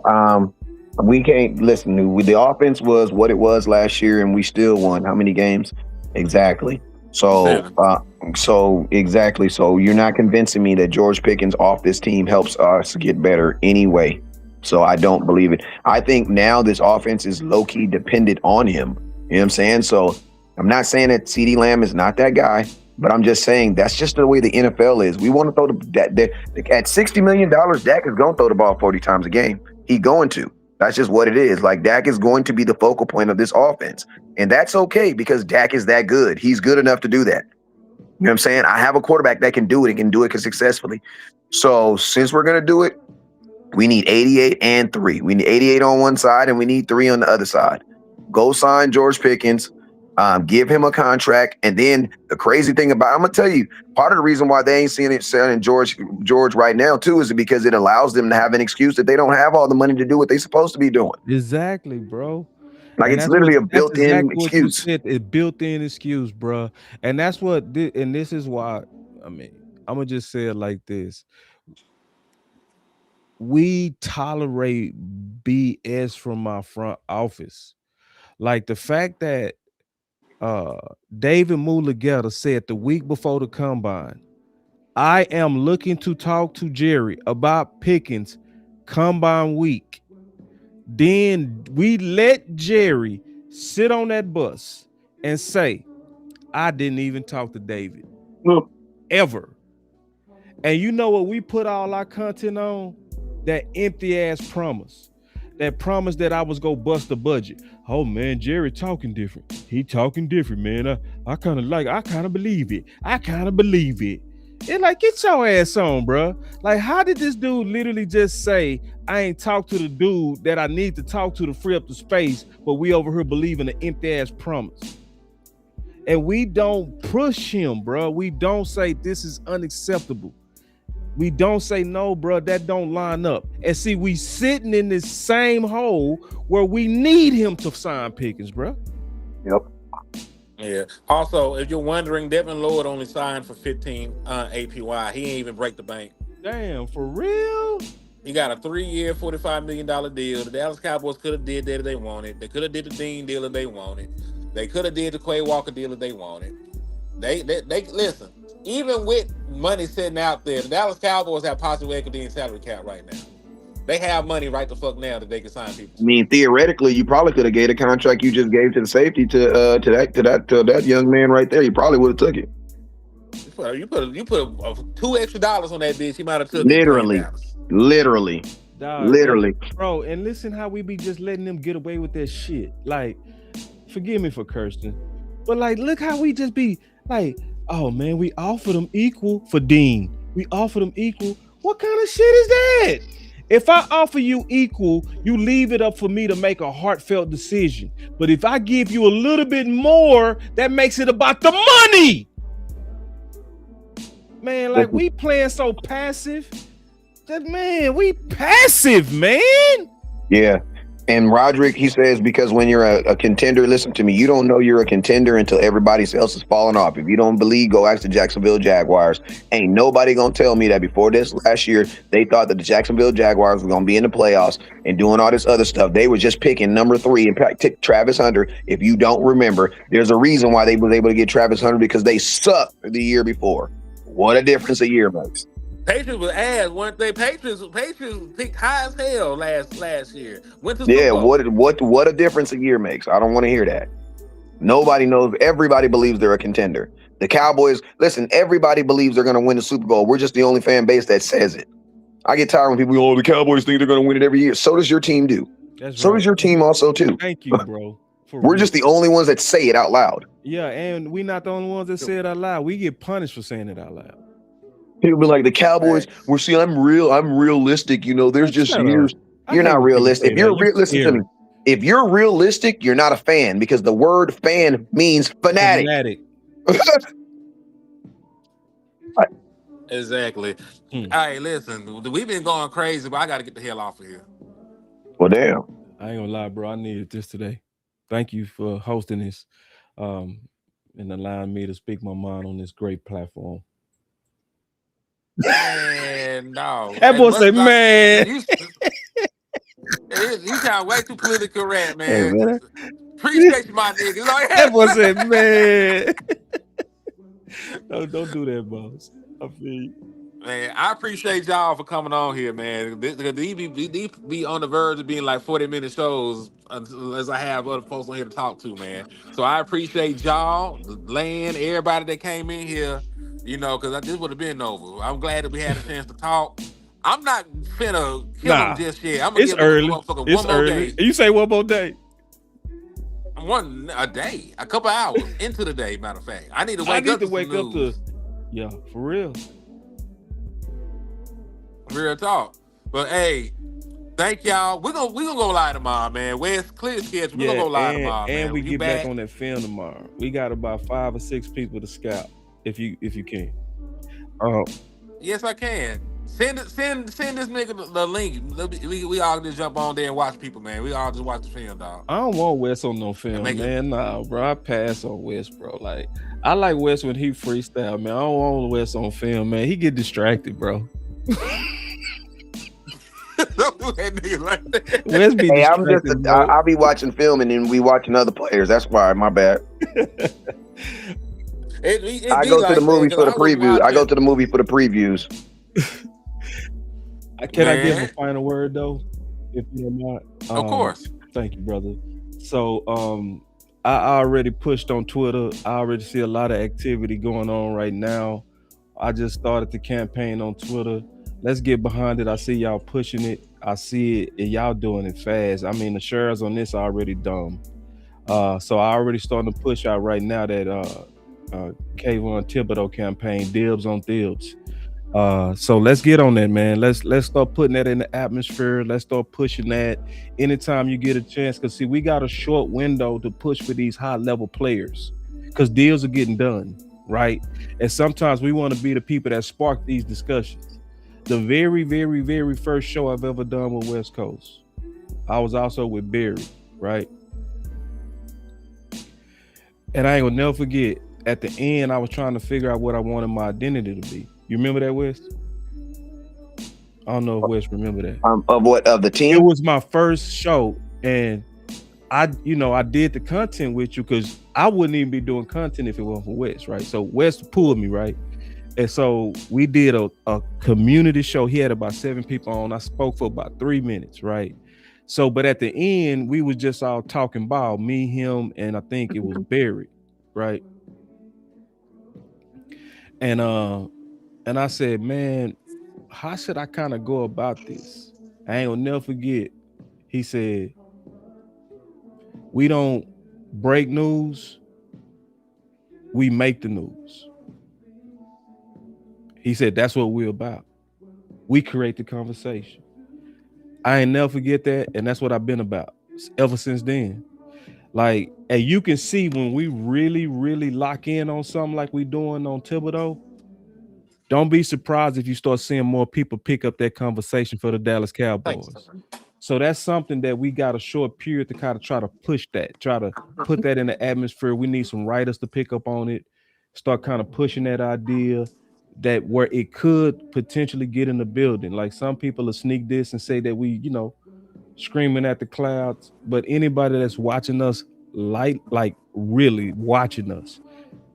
We can't listen. The offense was what it was last year, and we still won. How many games? Exactly. So, 7. Exactly. So you're not convincing me that George Pickens off this team helps us get better anyway. So I don't believe it. I think now this offense is low key dependent on him. You know what I'm saying? So I'm not saying that CeeDee Lamb is not that guy, but I'm just saying that's just the way the NFL is. We want to throw at $60 million, Dak is going to throw the ball 40 times a game. He going to. That's just what it is. Like, Dak is going to be the focal point of this offense. And that's okay, because Dak is that good. He's good enough to do that. You know what I'm saying? I have a quarterback that can do it and can do it successfully. So since we're going to do it, we need 88 and 3. We need 88 on one side and we need 3 on the other side. Go sign George Pickens. Give him a contract. And then the crazy thing about, I'm gonna tell you, part of the reason why they ain't seeing it selling George right now too is because it allows them to have an excuse that they don't have all the money to do what they're supposed to be doing. Exactly, bro. Like, And it's literally a that's built-in exactly what you excuse. said. A built-in excuse, bro. And that's what. And this is why. I mean, I'm gonna just say it like this: we tolerate BS from our front office. Like the fact that David Mulugeta said the week before the combine, I am looking to talk to Jerry about Pickens combine week. Then we let Jerry sit on that bus and say, I didn't even talk to David ever. And you know what we put all our content on? That empty ass promise. that promised that I was gonna bust the budget. Oh man, Jerry talking different. He talking different, man. I kind of believe it. I kind of believe it. And like, get your ass on, bro. Like, how did this dude literally just say, I ain't talked to the dude that I need to talk to free up the space, but we over here believing an empty ass promise? And we don't push him, bro. We don't say this is unacceptable. We don't say no, bro, that don't line up. And see, we sitting in this same hole where we need him to sign Pickens, bro. Yep. Yeah. Also, if you're wondering, Devin Lloyd only signed for 15 APY. He ain't even break the bank. Damn, for real? He got a 3-year, $45 million deal. The Dallas Cowboys could have did that if they wanted. They could have did the Dean deal if they wanted. They could have did the Quay Walker deal if they wanted. They listen. Even with money sitting out there, the Dallas Cowboys have positive equity and salary cap right now. They have money right the fuck now that they can sign people. I mean, theoretically, you probably could have gave the contract you just gave to the safety to that young man right there. You probably would have took it. You put $2 extra on that bitch. He might have took literally. Literally, bro. And listen, how we be just letting them get away with that shit. Like, forgive me for cursing, but like, look how we just be like, oh man, we offered them equal for Dean. We offered them equal. What kind of shit is that? If I offer you equal, you leave it up for me to make a heartfelt decision. But if I give you a little bit more, that makes it about the money. Man, like, we playing so passive. That, man, we passive, man. Yeah. And Roderick, he says, because when you're a contender, listen to me, you don't know you're a contender until everybody else is falling off. If you don't believe, go ask the Jacksonville Jaguars. Ain't nobody gonna tell me that before this last year, they thought that the Jacksonville Jaguars were gonna be in the playoffs and doing all this other stuff. They were just picking number 3 and pick Travis Hunter. If you don't remember, there's a reason why they was able to get Travis Hunter, because they sucked the year before. What a difference a year makes. Patriots was ass, weren't they? Patriots picked high as hell last year. Went to yeah, what a difference a year makes. I don't want to hear that. Nobody knows. Everybody believes they're a contender. The Cowboys, listen, everybody believes they're going to win the Super Bowl. We're just the only fan base that says it. I get tired when people go, oh, the Cowboys think they're going to win it every year. So does your team do. So does your team also too. Thank you, bro. We're just the only ones that say it out loud. Yeah, and we're not the only ones that say it out loud. We get punished for saying it out loud. People be like, the Cowboys, I'm realistic. You know, there's just years. You're not realistic. If you're listen to me. If you're realistic, you're not a fan, because the word fan means fanatic. Exactly. All right, listen, we've been going crazy, but I got to get the hell off of here. Well, damn. I ain't gonna lie, bro. I needed this today. Thank you for hosting this and allowing me to speak my mind on this great platform. Man, no. That boy say, man. You sound way too politically correct, man. Hey, man. Appreciate you, my nigga. Like, that boy said, man. Don't do that, boss. I feel you. Man, I appreciate y'all for coming on here, man. These be on the verge of being like 40-minute shows as I have other folks on here to talk to, man. So I appreciate y'all, Land, everybody that came in here, you know, because this would have been over. I'm glad that we had a chance to talk. I'm not finna kill them just yet. I'm gonna give them one more day. You say one more day? A day, a couple hours into the day, matter of fact. I need to wake up to yeah, for real. Real talk. But hey, thank y'all. We're gonna go live tomorrow, man. Where's clear schedule? We're gonna go live tomorrow, man. And we get back on that film tomorrow. We got about 5 or 6 people to scout, if you can. Yes, I can. Send this nigga the link. We all just jump on there and watch people, man. We all just watch the film, dog. I don't want Wes on no film, man. Nah, bro. I pass on Wes, bro. Like, I like Wes when he freestyle, man. I don't want Wes on film, man. He get distracted, bro. Don't do that nigga like that. Hey, I'll be watching film and then we watching other players. That's why, my bad. I go to the movies for the previews. I go to the movie for the previews. Can I give a final word though? If you're not, of course. Thank you, brother. So I already pushed on Twitter. I already see a lot of activity going on right now. I just started the campaign on Twitter. let's get behind it. I see y'all pushing it. I see it, and y'all doing it fast. I mean, the shares on this are already dumb. So I already starting to push out right now that Kayvon Thibodeau campaign, dibs on Thibs. So let's get on that, man. Let's start putting that in the atmosphere. Let's start pushing that anytime you get a chance. Cause see, we got a short window to push for these high level players, cause deals are getting done, right? And sometimes we want to be the people that spark these discussions. The very, very, very first show I've ever done with West Coast, I was also with Barry, right? And I ain't gonna never forget. At the end, I was trying to figure out what I wanted my identity to be. You remember that, West? I don't know if West remember that. Of what, of the team? It was my first show, and I did the content with you because I wouldn't even be doing content if it wasn't for West, right? So West pulled me, right? And so we did a community show. He had about 7 people on. I spoke for about 3 minutes, right? So, but at the end, we was just all talking about me, him, and I think it was Barry, right? And I said, man, how should I kind of go about this? I ain't gonna never forget. He said, we don't break news, we make the news. He said, that's what we're about. We create the conversation. I ain't never forget that, and that's what I've been about ever since then. Like, and you can see when we really, really lock in on something like we doing on Thibodeau, don't be surprised if you start seeing more people pick up that conversation for the Dallas Cowboys. So that's something that we got a short period to kind of try to push that, try to put that in the atmosphere. We need some writers to pick up on it, start kind of pushing that idea that where it could potentially get in the building. Like some people will sneak this and say that we, screaming at the clouds, but anybody that's watching us, like really watching us,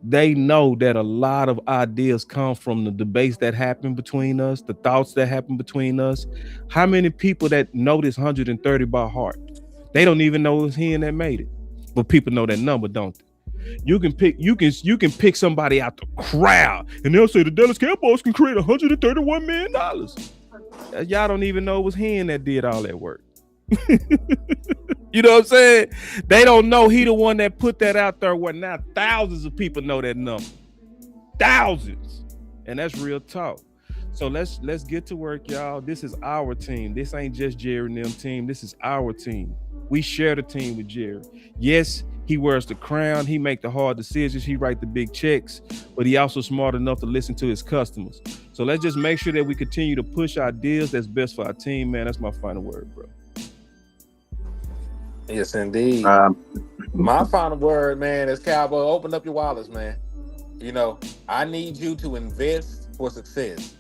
they know that a lot of ideas come from the debates that happen between us, the thoughts that happen between us. How many people that know this 130 by heart? They don't even know it was him that made it, but people know that number, don't they? You can pick somebody out the crowd, and they'll say the Dallas Cowboys can create $131 million. Y'all don't even know it was him that did all that work. You know what I'm saying? They don't know he the one that put that out there where now thousands of people know that number. Thousands. And that's real talk. So let's get to work, y'all. This is our team. This ain't just Jerry and them team. This is our team. We share the team with Jerry. Yes, he wears the crown. He make the hard decisions. He write the big checks, but he also smart enough to listen to his customers. So let's just make sure that we continue to push ideas that's best for our team, man. That's my final word, bro. Yes, indeed. My final word, man, is Cowboy, open up your wallets, man. I need you to invest for success.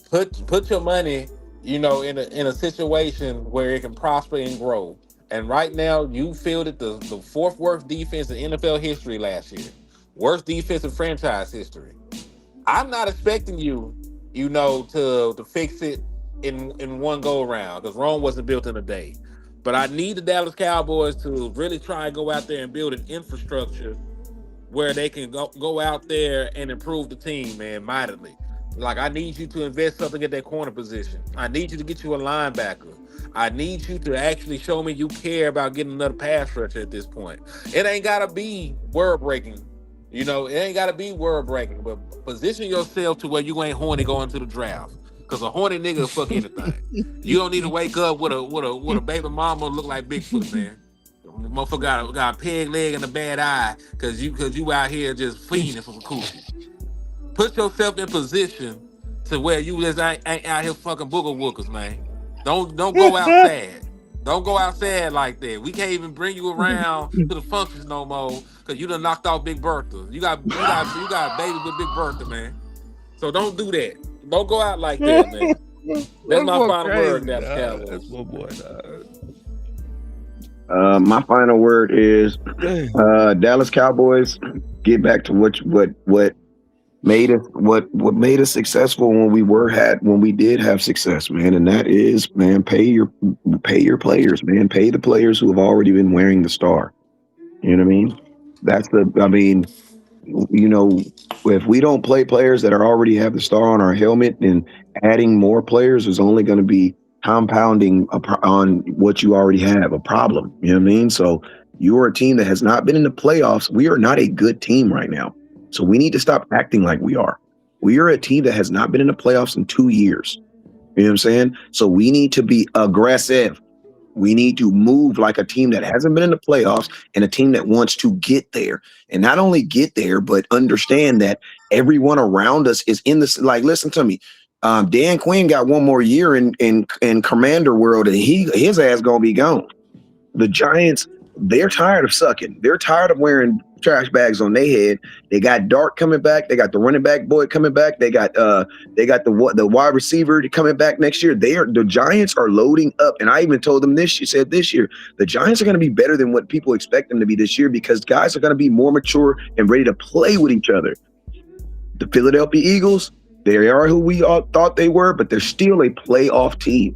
Put your money, in a situation where it can prosper and grow. And right now, you fielded the fourth worst defense in NFL history last year. Worst defensive franchise history. I'm not expecting you, to fix it in one go around, because Rome wasn't built in a day. But I need the Dallas Cowboys to really try and go out there and build an infrastructure where they can go out there and improve the team, man, mightily. Like, I need you to invest something at that corner position. I need you to get you a linebacker. I need you to actually show me you care about getting another pass rusher at this point. It ain't got to be word-breaking. It ain't got to be word-breaking, but position yourself to where you ain't horny going to the draft. Because a horny nigga will fuck anything. You don't need to wake up with a baby mama look like Bigfoot, man. Motherfucker got a peg leg and a bad eye because you out here just feeding for coochie. Put yourself in position to where you just ain't out here fucking booger wookers, man. Don't go out sad. Don't go out sad like that. We can't even bring you around to the functions no more because you done knocked off Big Bertha. You got babies with Big Bertha, man. So don't do that. Don't go out like that, man. That's my final word, Dallas Cowboys. That's my boy, my final word is Dallas Cowboys. Get back to what made us successful when we did have success, man, and that is, man, pay your players, man. Pay the players who have already been wearing the star. You know what I mean? If we don't play players that already have the star on our helmet, and adding more players is only going to be compounding on what you already have, a problem. You know what I mean? So you are a team that has not been in the playoffs. We are not a good team right now. So we need to stop acting like we are. We are a team that has not been in the playoffs in 2 years. You know what I'm saying? So we need to be aggressive. We need to move like a team that hasn't been in the playoffs and a team that wants to get there. And not only get there, but understand that everyone around us is in this. Like, listen to me. Dan Quinn got one more year in Commander World, and his ass gonna be gone. The Giants, they're tired of sucking. They're tired of wearing trash bags on their head. They got Dart coming back. They got the running back boy coming back. They got the wide receiver coming back next year. The Giants are loading up. And I even told them this year, the Giants are going to be better than what people expect them to be this year because guys are going to be more mature and ready to play with each other. The Philadelphia Eagles, they are who we all thought they were, but they're still a playoff team.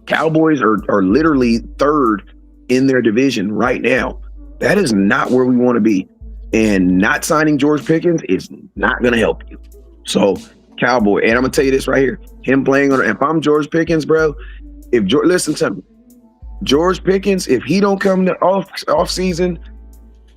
Cowboys are literally third in their division right now. That is not where we want to be. And not signing George Pickens is not going to help you. So, Cowboy, and I'm going to tell you this right here. Him playing on, if I'm George Pickens, bro, listen to me. George Pickens, if he don't come to off season,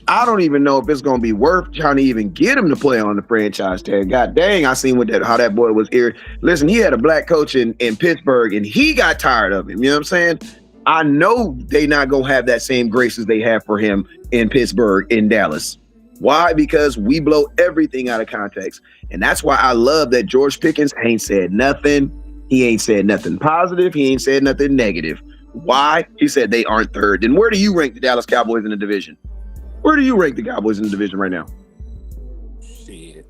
I don't even know if it's going to be worth trying to even get him to play on the franchise tag. God dang, I seen how that boy was here. Listen, he had a black coach in Pittsburgh, and he got tired of him. You know what I'm saying? I know they not going to have that same grace as they have for him in Pittsburgh, in Dallas. Why? Because we blow everything out of context. And that's why I love that George Pickens ain't said nothing. He ain't said nothing positive. He ain't said nothing negative. Why? He said they aren't third. Then where do you rank the Dallas Cowboys in the division? Where do you rank the Cowboys in the division right now? Shit.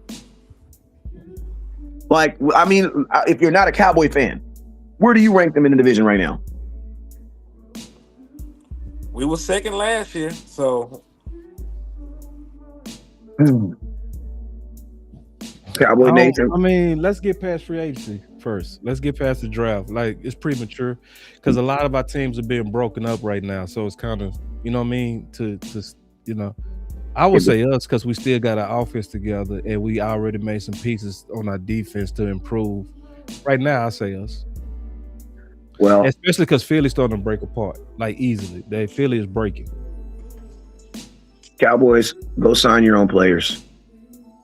Like, I mean, if you're not a Cowboy fan, where do you rank them in the division right now? We were second last year, so Cowboy Nation. I mean, let's get past free agency first. Let's get past the draft. Like, it's premature because a lot of our teams are being broken up right now. So it's kind of, you know what I mean? To you know, I would say us because we still got our offense together and we already made some pieces on our defense to improve. Right now, I say us. Well, especially because Philly's starting to break apart like easily. Philly is breaking. Cowboys, go sign your own players.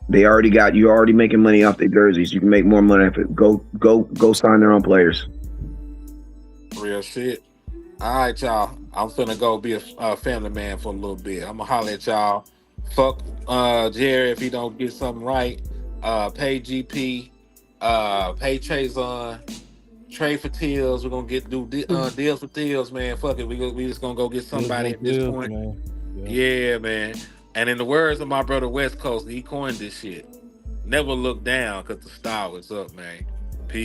You're already making money off their jerseys. You can make more money off it. Go sign their own players. Real shit. All right, y'all. I'm finna go be a family man for a little bit. I'm gonna holler at y'all. Fuck Jerry if he don't get something right. Pay GP. Pay Trayvon. Trade for Tills. We're gonna do deals for Tills, man. Fuck it. We just gonna go get somebody at this point. Man. Yeah, man. And in the words of my brother West Coast, he coined this shit. Never look down because the star was up, man.